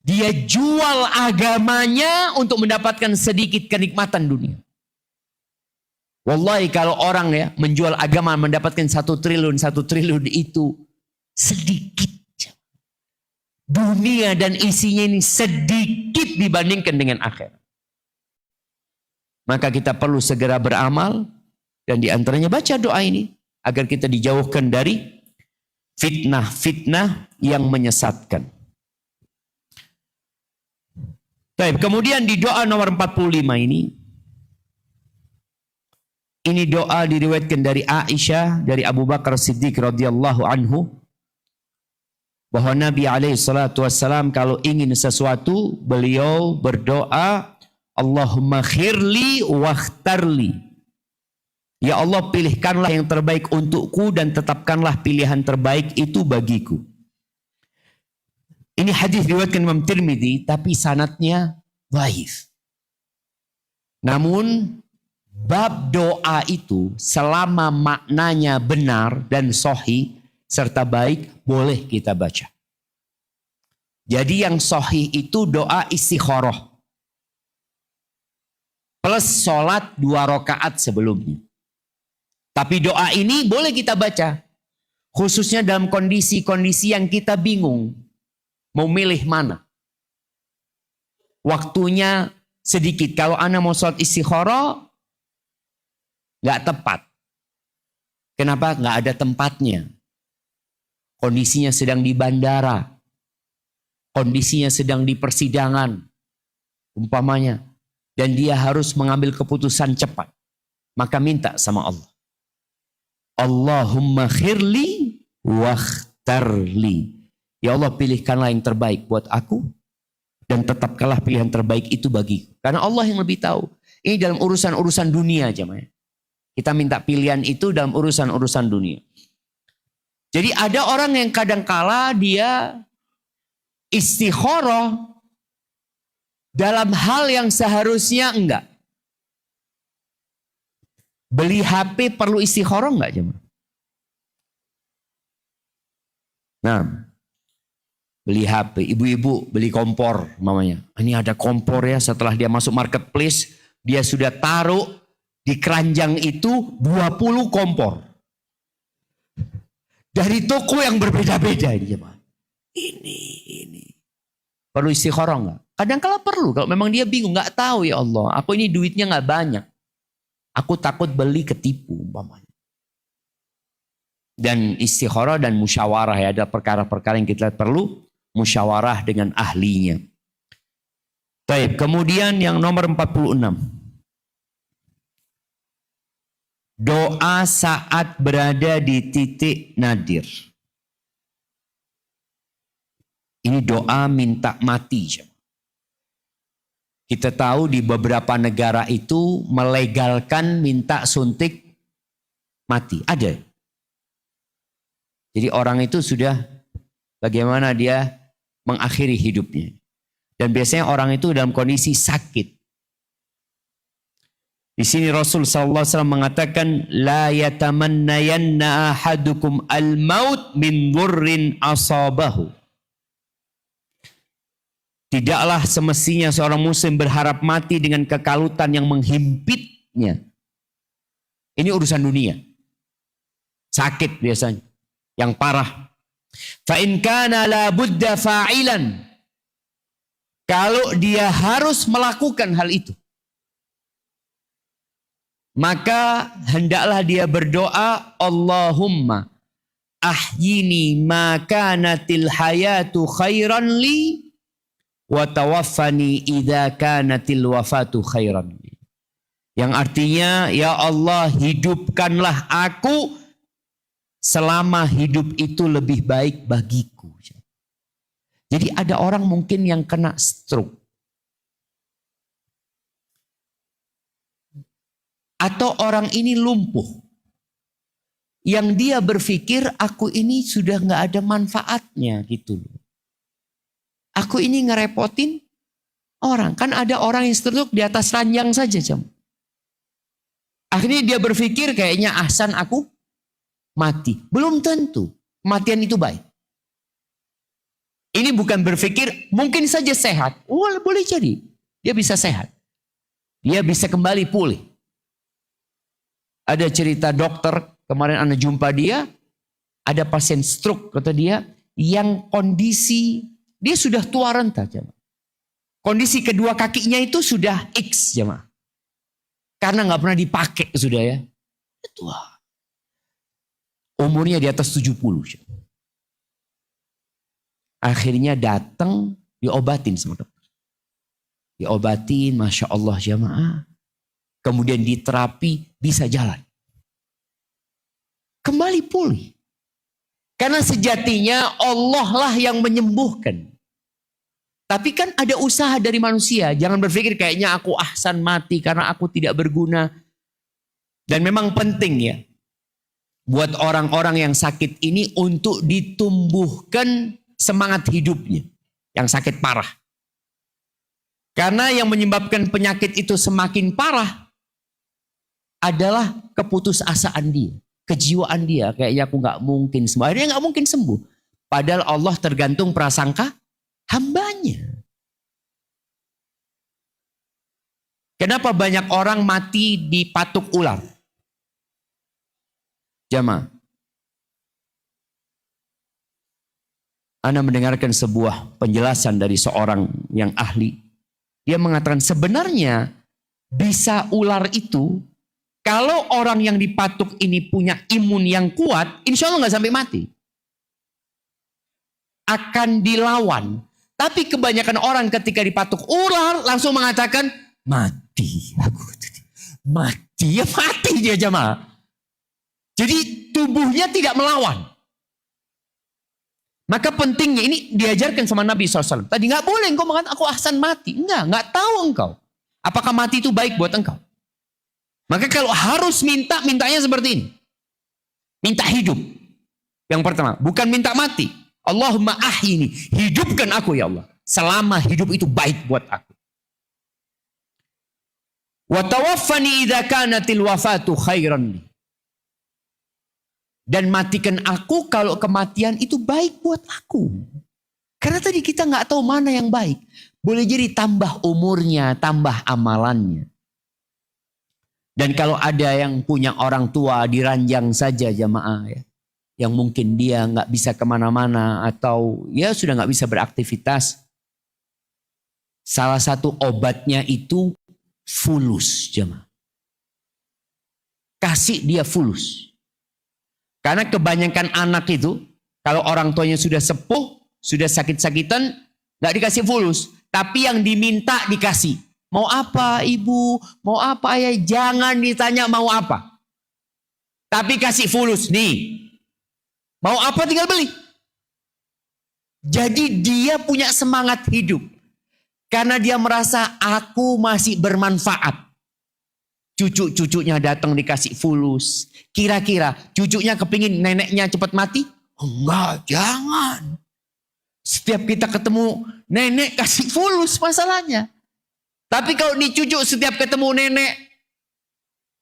Dia jual agamanya untuk mendapatkan sedikit kenikmatan dunia. Wallahi kalau orang ya menjual agama mendapatkan 1 triliun itu sedikit. Dunia dan isinya ini sedikit dibandingkan dengan akhirat. Maka kita perlu segera beramal dan diantaranya baca doa ini agar kita dijauhkan dari fitnah-fitnah yang menyesatkan. Baik, kemudian di doa nomor 45 ini doa diriwayatkan dari Aisyah, dari Abu Bakar Siddiq radhiyallahu anhu. Bahwa Nabi SAW kalau ingin sesuatu, beliau berdoa, Allahumma khirli wakhtarli. Ya Allah, pilihkanlah yang terbaik untukku dan tetapkanlah pilihan terbaik itu bagiku. Ini hadis diriwayatkan Imam Tirmidzi, tapi sanadnya dhaif. Namun bab doa itu selama maknanya benar dan sahih serta baik, boleh kita baca. Jadi yang sahih itu doa istikharah plus sholat 2 rakaat sebelumnya. Tapi doa ini boleh kita baca, khususnya dalam kondisi-kondisi yang kita bingung mau milih mana. Waktunya sedikit. Kalau Anda mau sholat istikharah nggak tepat. Kenapa? Nggak ada tempatnya. Kondisinya sedang di bandara. Kondisinya sedang di persidangan. umpamanya, dan dia harus mengambil keputusan cepat, maka minta sama Allah. Allahumma khirli wakhtarli. Ya Allah, pilihkanlah yang terbaik buat aku dan tetapkanlah pilihan terbaik itu bagiku. Karena Allah yang lebih tahu. Ini dalam urusan-urusan dunia jemaah. Kita minta pilihan itu dalam urusan-urusan dunia. Jadi ada orang yang kadangkala dia istikharah dalam hal yang seharusnya enggak. Beli HP perlu istikharah enggak jemaah? Nah, beli HP, ibu-ibu beli kompor mamanya. Ini ada kompor ya, setelah dia masuk marketplace, dia sudah taruh di keranjang itu 20 kompor. Dari toko yang berbeda-beda ini jemaah. Ini. Perlu istikharah enggak? Kadang-kala perlu, kalau memang dia bingung, enggak tahu ya Allah, aku ini duitnya enggak banyak. Aku takut beli ketipu umpamanya. Dan istikharah dan musyawarah ya, ada perkara-perkara yang kita perlu musyawarah dengan ahlinya. Baik, kemudian yang nomor 46. Doa saat berada di titik nadir. Ini doa minta mati. Kita tahu di beberapa negara itu melegalkan minta suntik mati. Ada. Jadi orang itu sudah bagaimana dia mengakhiri hidupnya. Dan biasanya orang itu dalam kondisi sakit. Di sini Rasul SAW mengatakan, la yatamannayanna ahadukum al-maut min dhurrin asabahu. Tidaklah semestinya seorang muslim berharap mati dengan kekalutan yang menghimpitnya. Ini urusan dunia. Sakit biasanya. Yang parah. Fa in kana la budda fa'ilan. Kalau dia harus melakukan hal itu, maka hendaklah dia berdoa, Allahumma ahyini ma kanatil hayatu khairan li wa tawaffani idza kanatil wafatu khairan li. Yang artinya, ya Allah, hidupkanlah aku selama hidup itu lebih baik bagiku. Jadi ada orang mungkin yang kena stroke. Atau orang ini lumpuh. Yang dia berpikir, aku ini sudah gak ada manfaatnya gitu. Aku ini ngerepotin orang. Kan ada orang yang stroke di atas ranjang saja. Akhirnya dia berpikir kayaknya ahsan aku mati. Belum tentu kematian itu baik. Ini bukan berpikir mungkin saja sehat. Oh, boleh jadi. Dia bisa sehat. Dia bisa kembali pulih. Ada cerita dokter, kemarin Anda jumpa dia. Ada pasien stroke, kata dia. Yang kondisi, dia sudah tua renta. Kondisi kedua kakinya itu sudah X. Jemaah. Karena gak pernah dipakai sudah ya. Tua. Umurnya di atas 70. Akhirnya datang, diobatin sama dokter. Diobatin, Masya Allah jamaah. Kemudian diterapi, bisa jalan. Kembali pulih. Karena sejatinya Allah lah yang menyembuhkan. Tapi kan ada usaha dari manusia. Jangan berpikir kayaknya aku ahsan mati karena aku tidak berguna. Dan memang penting ya. Buat orang-orang yang sakit ini untuk ditumbuhkan semangat hidupnya. Yang sakit parah. Karena yang menyebabkan penyakit itu semakin parah adalah keputusasaan dia. Kejiwaan dia. Kayaknya aku gak mungkin sembuh. Akhirnya gak mungkin sembuh. Padahal Allah tergantung prasangka hambanya. Kenapa banyak orang mati dipatuk ular? Jamaah. Anda mendengarkan sebuah penjelasan dari seorang yang ahli. Dia mengatakan sebenarnya bisa ular itu, kalau orang yang dipatuk ini punya imun yang kuat, insya Allah nggak sampai mati. Akan dilawan. Tapi kebanyakan orang ketika dipatuk ular langsung mengatakan, mati aku. Mati, ya mati dia jemaah. Jadi tubuhnya tidak melawan. Maka pentingnya ini diajarkan sama Nabi SAW. Tadi nggak boleh engkau mengatakan aku ahsan mati. Nggak tahu engkau. Apakah mati itu baik buat engkau? Maka kalau harus minta, mintanya seperti ini. Minta hidup. Yang pertama, bukan minta mati. Allahumma ahyini, hidupkan aku ya Allah. Selama hidup itu baik buat aku. Wa tawaffani idza kanatil wafatu khairan li. Dan matikan aku kalau kematian itu baik buat aku. Karena tadi kita nggak tahu mana yang baik. Boleh jadi tambah umurnya, tambah amalannya. Dan kalau ada yang punya orang tua diranjang saja jamaah ya. Yang mungkin dia nggak bisa kemana-mana atau ya sudah nggak bisa beraktivitas. Salah satu obatnya itu fulus jemaah. Kasih dia fulus. Karena kebanyakan anak itu kalau orang tuanya sudah sepuh, sudah sakit-sakitan, nggak dikasih fulus. Tapi yang diminta dikasih. Mau apa ibu? Mau apa ayah? Jangan ditanya mau apa. Tapi kasih fulus nih. Mau apa tinggal beli. Jadi dia punya semangat hidup. Karena dia merasa aku masih bermanfaat. Cucu-cucunya datang dikasih fulus. Kira-kira cucunya kepingin neneknya cepat mati? Enggak, jangan. Setiap kita ketemu nenek kasih fulus masalahnya. Tapi kalau di cucu setiap ketemu nenek.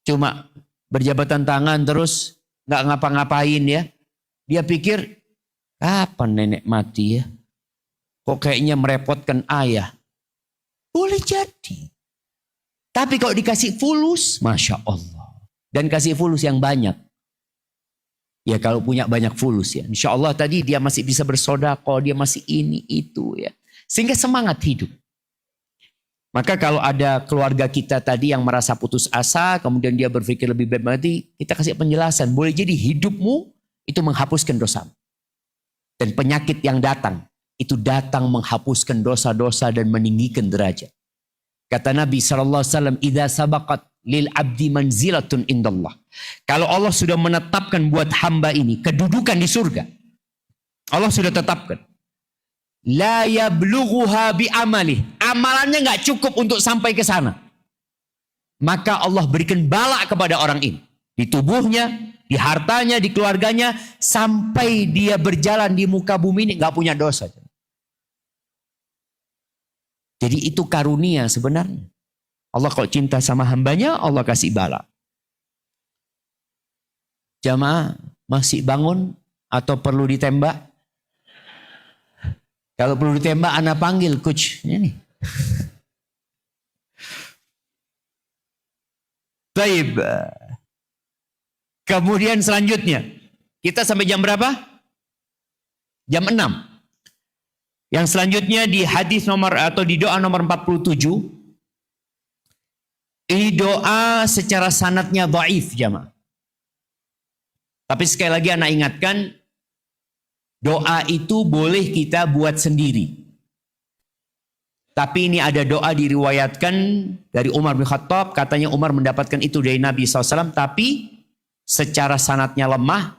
Cuma berjabatan tangan terus gak ngapa-ngapain ya. Dia pikir, kapan nenek mati ya? Kok kayaknya merepotkan ayah? Boleh jadi. Tapi kalau dikasih fulus, Masya Allah. Dan kasih fulus yang banyak. Ya kalau punya banyak fulus ya. Insya Allah tadi dia masih bisa bersedekah, dia masih ini, itu ya. Sehingga semangat hidup. Maka kalau ada keluarga kita tadi yang merasa putus asa, kemudian dia berpikir lebih baik mati, kita kasih penjelasan. Boleh jadi hidupmu itu menghapuskan dosa. Dan penyakit yang datang, itu datang menghapuskan dosa-dosa dan meninggikan derajat. Kata Nabi SAW, "Idza sabaqat lil abdi manzilatun indallah." Kalau Allah sudah menetapkan buat hamba ini kedudukan di surga. Allah sudah tetapkan. La yablughuha bi amalih. Amalannya nggak cukup untuk sampai ke sana. Maka Allah berikan bala kepada orang ini. Di tubuhnya, di hartanya, di keluarganya, sampai dia berjalan di muka bumi ini gak punya dosa. Jadi itu karunia sebenarnya. Allah kalau cinta sama hambanya, Allah kasih bala. Jamaah masih bangun atau perlu ditembak? Kalau perlu ditembak, anak panggil coach. Ini. Baik. Kemudian selanjutnya, kita sampai jam berapa? Jam 6. Yang selanjutnya di hadis nomor atau di doa nomor 47. Ini doa secara sanadnya dhaif jamaah. Tapi sekali lagi anak ingatkan, doa itu boleh kita buat sendiri. Tapi ini ada doa diriwayatkan dari Umar bin Khattab, katanya Umar mendapatkan itu dari Nabi SAW, tapi secara sanadnya lemah,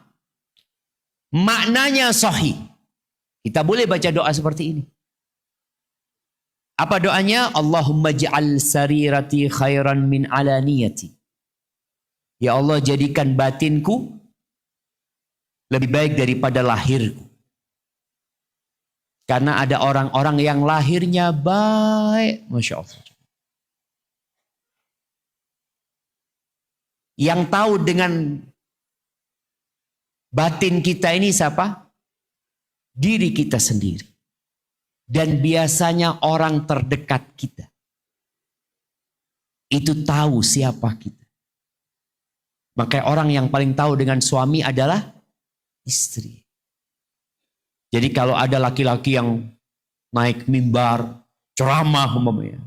maknanya sahih. Kita boleh baca doa seperti ini. Apa doanya? Allahumma ja'al sarirati khairan min alaniyati. Ya Allah, jadikan batinku lebih baik daripada lahirku. Karena ada orang-orang yang lahirnya baik, Masya Allah. Yang tahu dengan batin kita ini siapa? Diri kita sendiri. Dan biasanya orang terdekat kita. Itu tahu siapa kita. Maka orang yang paling tahu dengan suami adalah istri. Jadi kalau ada laki-laki yang naik mimbar, ceramah umpamanya.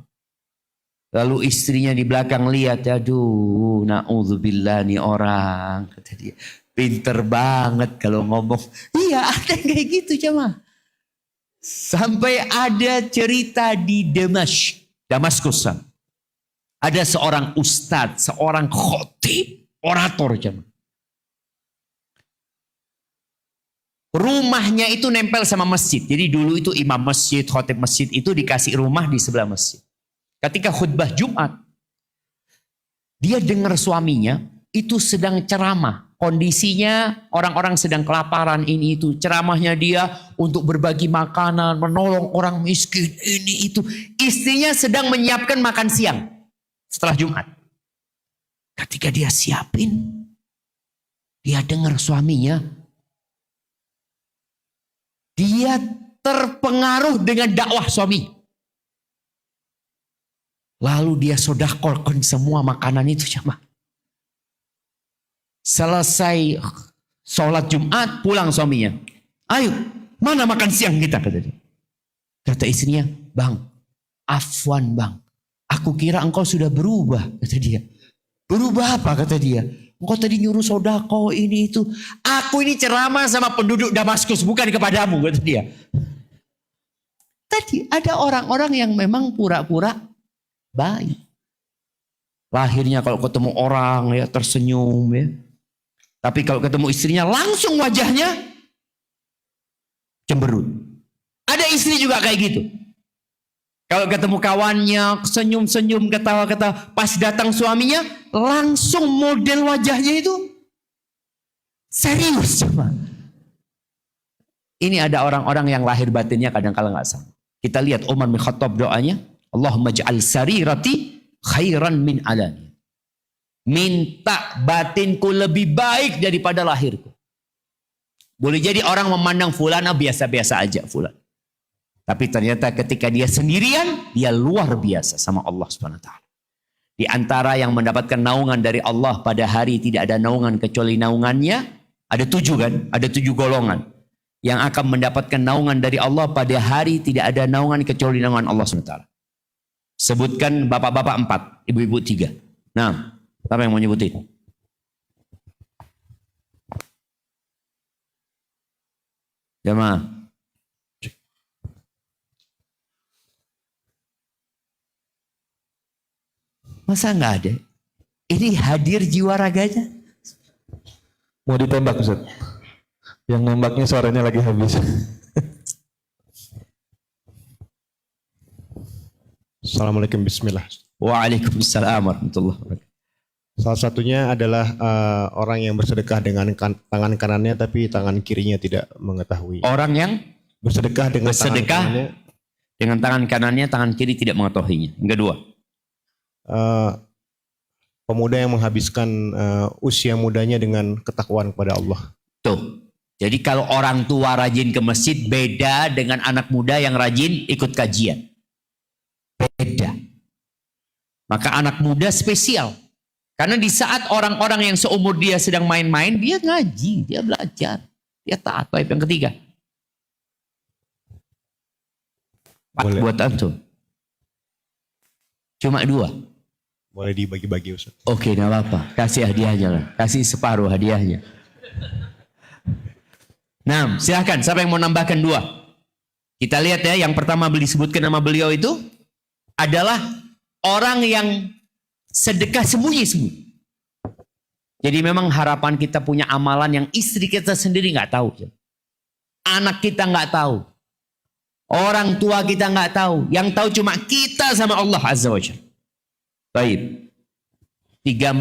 Lalu istrinya di belakang lihat, aduh, na'udzubillah nih orang, kata dia. Pinter banget kalau ngomong. Iya, ada yang kayak gitu jemaah. Sampai ada cerita di Damaskus. Ada seorang ustadz, seorang khotib, orator jemaah. Rumahnya itu nempel sama masjid. Jadi dulu itu imam masjid, khotib masjid itu dikasih rumah di sebelah masjid. Ketika khutbah Jumat, dia dengar suaminya itu sedang ceramah. Kondisinya orang-orang sedang kelaparan ini itu. Ceramahnya dia untuk berbagi makanan, menolong orang miskin ini itu. Istrinya sedang menyiapkan makan siang setelah Jumat. Ketika dia siapin, dia dengar suaminya. Dia terpengaruh dengan dakwah suami. Lalu dia sodakolkan semua makanan itu jemaah. Selesai sholat Jumat, pulang suaminya. Ayo, mana makan siang kita? Kata dia. Kata istrinya, bang, afwan bang. Aku kira engkau sudah berubah, kata dia. Berubah apa? Kata dia. Engkau tadi nyuruh sodako ini itu. Aku ini ceramah sama penduduk Damaskus, bukan kepadamu, kata dia. Tadi ada orang-orang yang memang pura-pura baik. Lahirnya kalau ketemu orang ya tersenyum ya. Tapi kalau ketemu istrinya langsung wajahnya cemberut. Ada istri juga kayak gitu. Kalau ketemu kawannya senyum-senyum, ketawa-ketawa. Pas datang suaminya langsung model wajahnya itu serius coba. Ini ada orang-orang yang lahir batinnya kadang-kala nggak sama. Kita lihat Umar bin Khattab doanya, Allahumma ja'al sarirati khairan min alani. Minta batinku lebih baik daripada lahirku. Boleh jadi orang memandang fulana biasa-biasa aja fulan. Tapi ternyata ketika dia sendirian, dia luar biasa sama Allah Subhanahu wa taala. Di antara yang mendapatkan naungan dari Allah pada hari tidak ada naungan kecuali naungannya, ada 7 kan? Ada 7 golongan yang akan mendapatkan naungan dari Allah pada hari tidak ada naungan kecuali naungan Allah Subhanahu wa taala. Sebutkan bapak-bapak 4, ibu-ibu 3. Nah, siapa yang mau nyebutin? Jemaah. Masa nggak ada? Ini hadir jiwa raganya. Mau ditembak Ustaz. Yang nembaknya suaranya lagi habis. Assalamualaikum bismillah. Waalaikumsalam warahmatullahi wabarakatuh. Salah satunya adalah orang yang bersedekah dengan tangan kanannya tapi tangan kirinya tidak mengetahui. Orang yang Bersedekah dengan tangan kanannya, tangan kiri tidak mengetahuinya. Yang kedua, pemuda yang menghabiskan usia mudanya dengan ketakwaan kepada Allah. tuh. Jadi kalau orang tua rajin ke masjid beda dengan anak muda yang rajin ikut kajian. Beda. Maka anak muda spesial. Karena di saat orang-orang yang seumur dia sedang main-main, dia ngaji, dia belajar, dia taat. Baik, yang ketiga. Boleh. Buat antum. Cuma 2. Boleh dibagi-bagi Ustaz. Oke, enggak apa-apa. Kasih hadiahnya lah. Kasih separuh hadiahnya. Nah, silahkan. Siapa yang mau nambahkan 2? Kita lihat ya, yang pertama disebutkan nama beliau itu adalah orang yang sedekah sembunyi-sembunyi. Jadi memang harapan kita punya amalan yang istri kita sendiri nggak tahu. Anak kita nggak tahu. Orang tua kita nggak tahu. Yang tahu cuma kita sama Allah Azza wa Jalla. Baik. 3,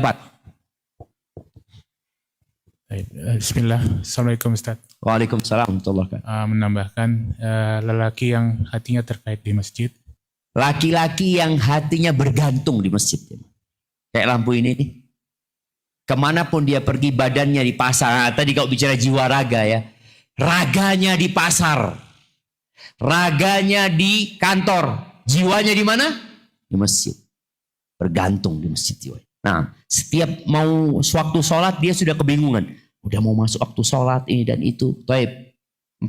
4. Bismillah. Assalamualaikum Ustaz. Waalaikumsalam warahmatullahi wabarakatuh. Menambahkan lelaki yang hatinya terkait di masjid. Laki-laki yang hatinya bergantung di masjid. Kayak lampu ini nih. Kemanapun dia pergi badannya di pasar. Nah, tadi kalau bicara jiwa raga ya. Raganya di pasar. Raganya di kantor. Jiwanya di mana? Di masjid. Bergantung di masjid jiwa. Nah, setiap mau waktu sholat dia sudah kebingungan. Udah mau masuk waktu sholat ini dan itu. Taib. 4.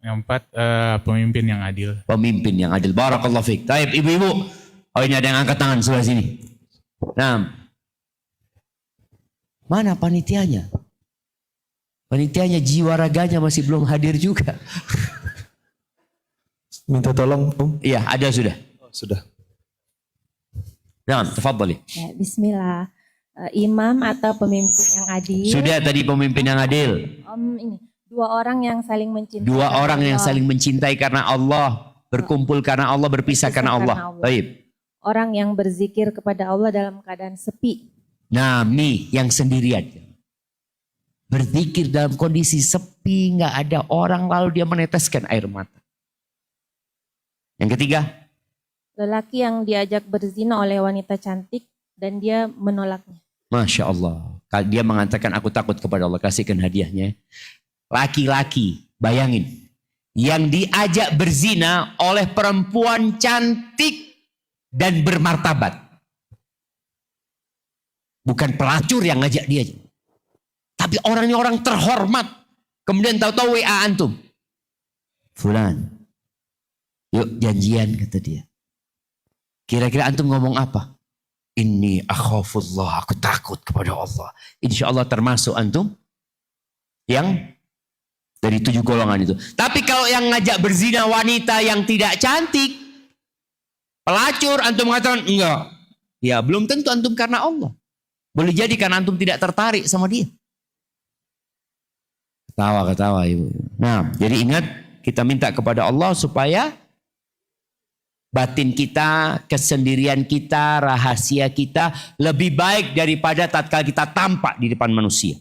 Yang 4, pemimpin yang adil. Pemimpin yang adil. Barakallahu fiik. Taib, ibu-ibu. Oh, ini ada yang angkat tangan sebelah sini. Nah, mana panitianya? Panitianya jiwa raganya masih belum hadir juga. Minta tolong, Om. Iya, ada sudah. Sudah. Nah, tafadhali. Ya, Bismillah. Imam atau pemimpin yang adil. Sudah tadi pemimpin yang adil. Ini dua orang yang saling mencintai. Dua karena orang yang Allah. saling mencintai karena Allah, berkumpul karena Allah, berpisah karena Allah. Baik. Orang yang berzikir kepada Allah dalam keadaan sepi. Nah, yang sendirian. Berzikir dalam kondisi sepi, nggak ada orang, lalu dia meneteskan air mata. Yang ketiga, Lelaki yang diajak berzina oleh wanita cantik dan dia menolaknya. Masya Allah. Dia mengatakan aku takut kepada Allah, kasihkan hadiahnya. Laki-laki, bayangin. Yang diajak berzina oleh perempuan cantik dan bermartabat. Bukan pelacur yang ngajak dia. Tapi orangnya orang terhormat. Kemudian tahu-tahu WA antum. Fulan, yuk janjian, kata dia. Kira-kira antum ngomong apa? Inni akhafullah, aku takut kepada Allah. Insya Allah termasuk antum yang dari 7 golongan itu. Tapi kalau yang ngajak berzina wanita yang tidak cantik, pelacur, antum mengatakan enggak. Ya belum tentu antum karena Allah. Boleh jadi karena antum tidak tertarik sama dia. Ketawa ibu. Nah, jadi ingat, kita minta kepada Allah supaya batin kita, kesendirian kita, rahasia kita lebih baik daripada tatkala kita tampak di depan manusia.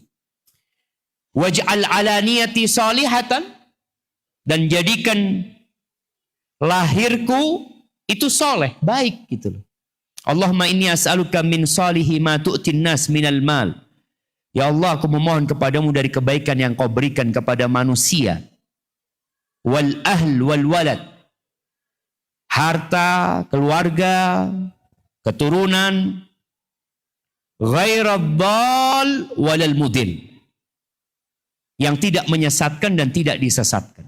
Waj'al alaniyati salihatan, dan jadikan lahirku itu soleh, baik gitu loh. Allahumma inni as'aluka min salihi ma tu'tin nas minal mal. Ya Allah, aku memohon kepadamu dari kebaikan yang kau berikan kepada manusia. Wal ahl wal walad. Harta, keluarga, keturunan. Ghairad-dal walal mudil. Yang tidak menyesatkan dan tidak disesatkan.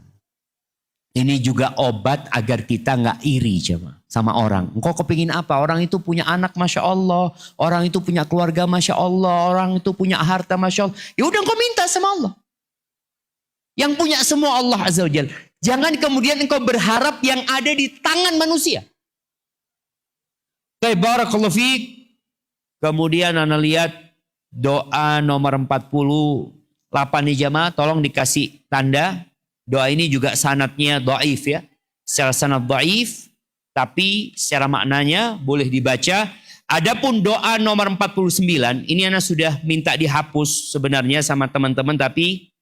Ini juga obat agar kita nggak iri sama orang. Engkau kepingin apa? Orang itu punya anak, Masya Allah. Orang itu punya keluarga, Masya Allah. Orang itu punya harta, Masya Allah. Ya udah engkau minta sama Allah. Yang punya semua Allah Azza wa Jalla. Jangan kemudian engkau berharap yang ada di tangan manusia. Barakallahu fiik. Kemudian anda lihat doa nomor 48 nih jamaah. Tolong dikasih tanda. Doa ini juga sanadnya dhaif ya. Secara sanad dhaif, tapi secara maknanya boleh dibaca. Adapun doa nomor 49, ini Ana sudah minta dihapus sebenarnya sama teman-teman, tapi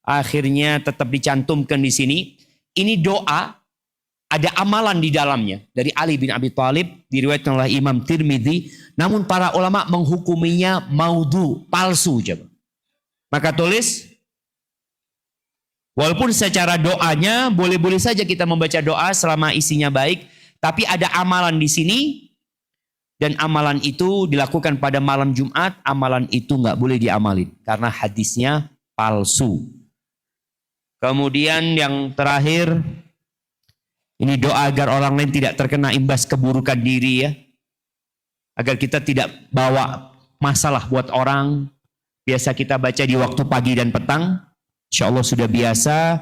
akhirnya tetap dicantumkan di sini. Ini doa, ada amalan di dalamnya. Dari Ali bin Abi Thalib, diriwayatkan oleh Imam Tirmidzi. Namun para ulama menghukuminya maudhu, palsu. Maka tulis, walaupun secara doanya boleh-boleh saja kita membaca doa selama isinya baik, tapi ada amalan di sini dan amalan itu dilakukan pada malam Jumat, amalan itu nggak boleh diamalin karena hadisnya palsu. Kemudian yang terakhir, ini doa agar orang lain tidak terkena imbas keburukan diri ya, agar kita tidak bawa masalah buat orang. Biasa kita baca di waktu pagi dan petang. Insya Allah sudah biasa.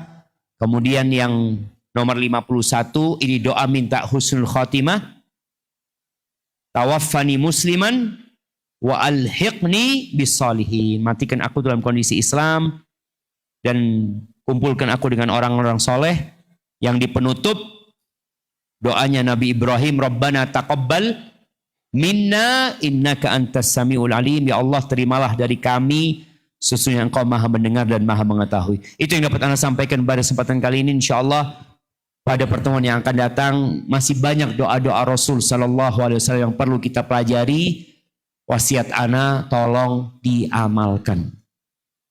Kemudian yang nomor 51, ini doa minta husnul khotimah. Tawaffani musliman wa alhiqni bisalihin. Matikan aku dalam kondisi Islam dan kumpulkan aku dengan orang-orang soleh. Yang di penutup doanya Nabi Ibrahim, Rabbana taqabbal minna innaka antas samiul alim. Ya Allah, terimalah dari kami, sesungguhnya Engkau maha mendengar dan maha mengetahui. Itu yang dapat Anda sampaikan pada kesempatan kali ini. InsyaAllah pada pertemuan yang akan datang masih banyak doa-doa Rasul Sallallahu Alaihi Wasallam yang perlu kita pelajari. Wasiat Ana tolong diamalkan.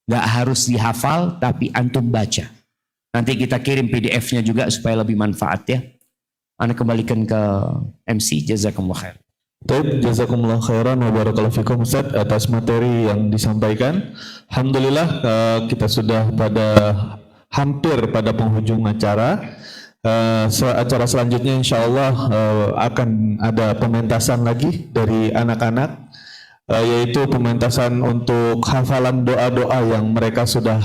Gak harus dihafal tapi antum baca. Nanti kita kirim PDF-nya juga supaya lebih manfaat ya. Ana kembalikan ke MC. Jazakumullah khair. Baik, jazakumullah khairan wa barakallahu fikum Ustaz atas materi yang disampaikan. Alhamdulillah kita sudah hampir pada penghujung acara. Acara selanjutnya insya Allah akan ada pementasan lagi dari anak-anak. yaitu pementasan untuk hafalan doa-doa yang mereka sudah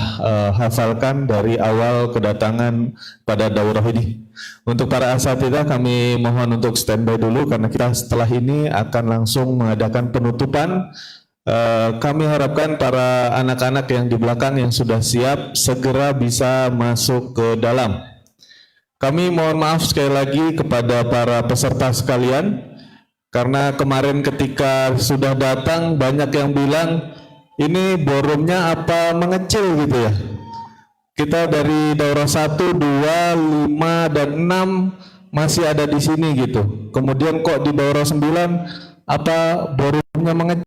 hafalkan dari awal kedatangan pada daurah ini. Untuk para asatidzah kami mohon untuk standby dulu karena kita setelah ini akan langsung mengadakan penutupan. Kami harapkan para anak-anak yang di belakang yang sudah siap segera bisa masuk ke dalam. Kami mohon maaf sekali lagi kepada para peserta sekalian karena kemarin ketika sudah datang banyak yang bilang ini borumnya apa mengecil gitu ya. Kita dari daurah 1, 2, 5, dan 6 masih ada di sini gitu. Kemudian kok di daurah 9 apa borumnya mengecil?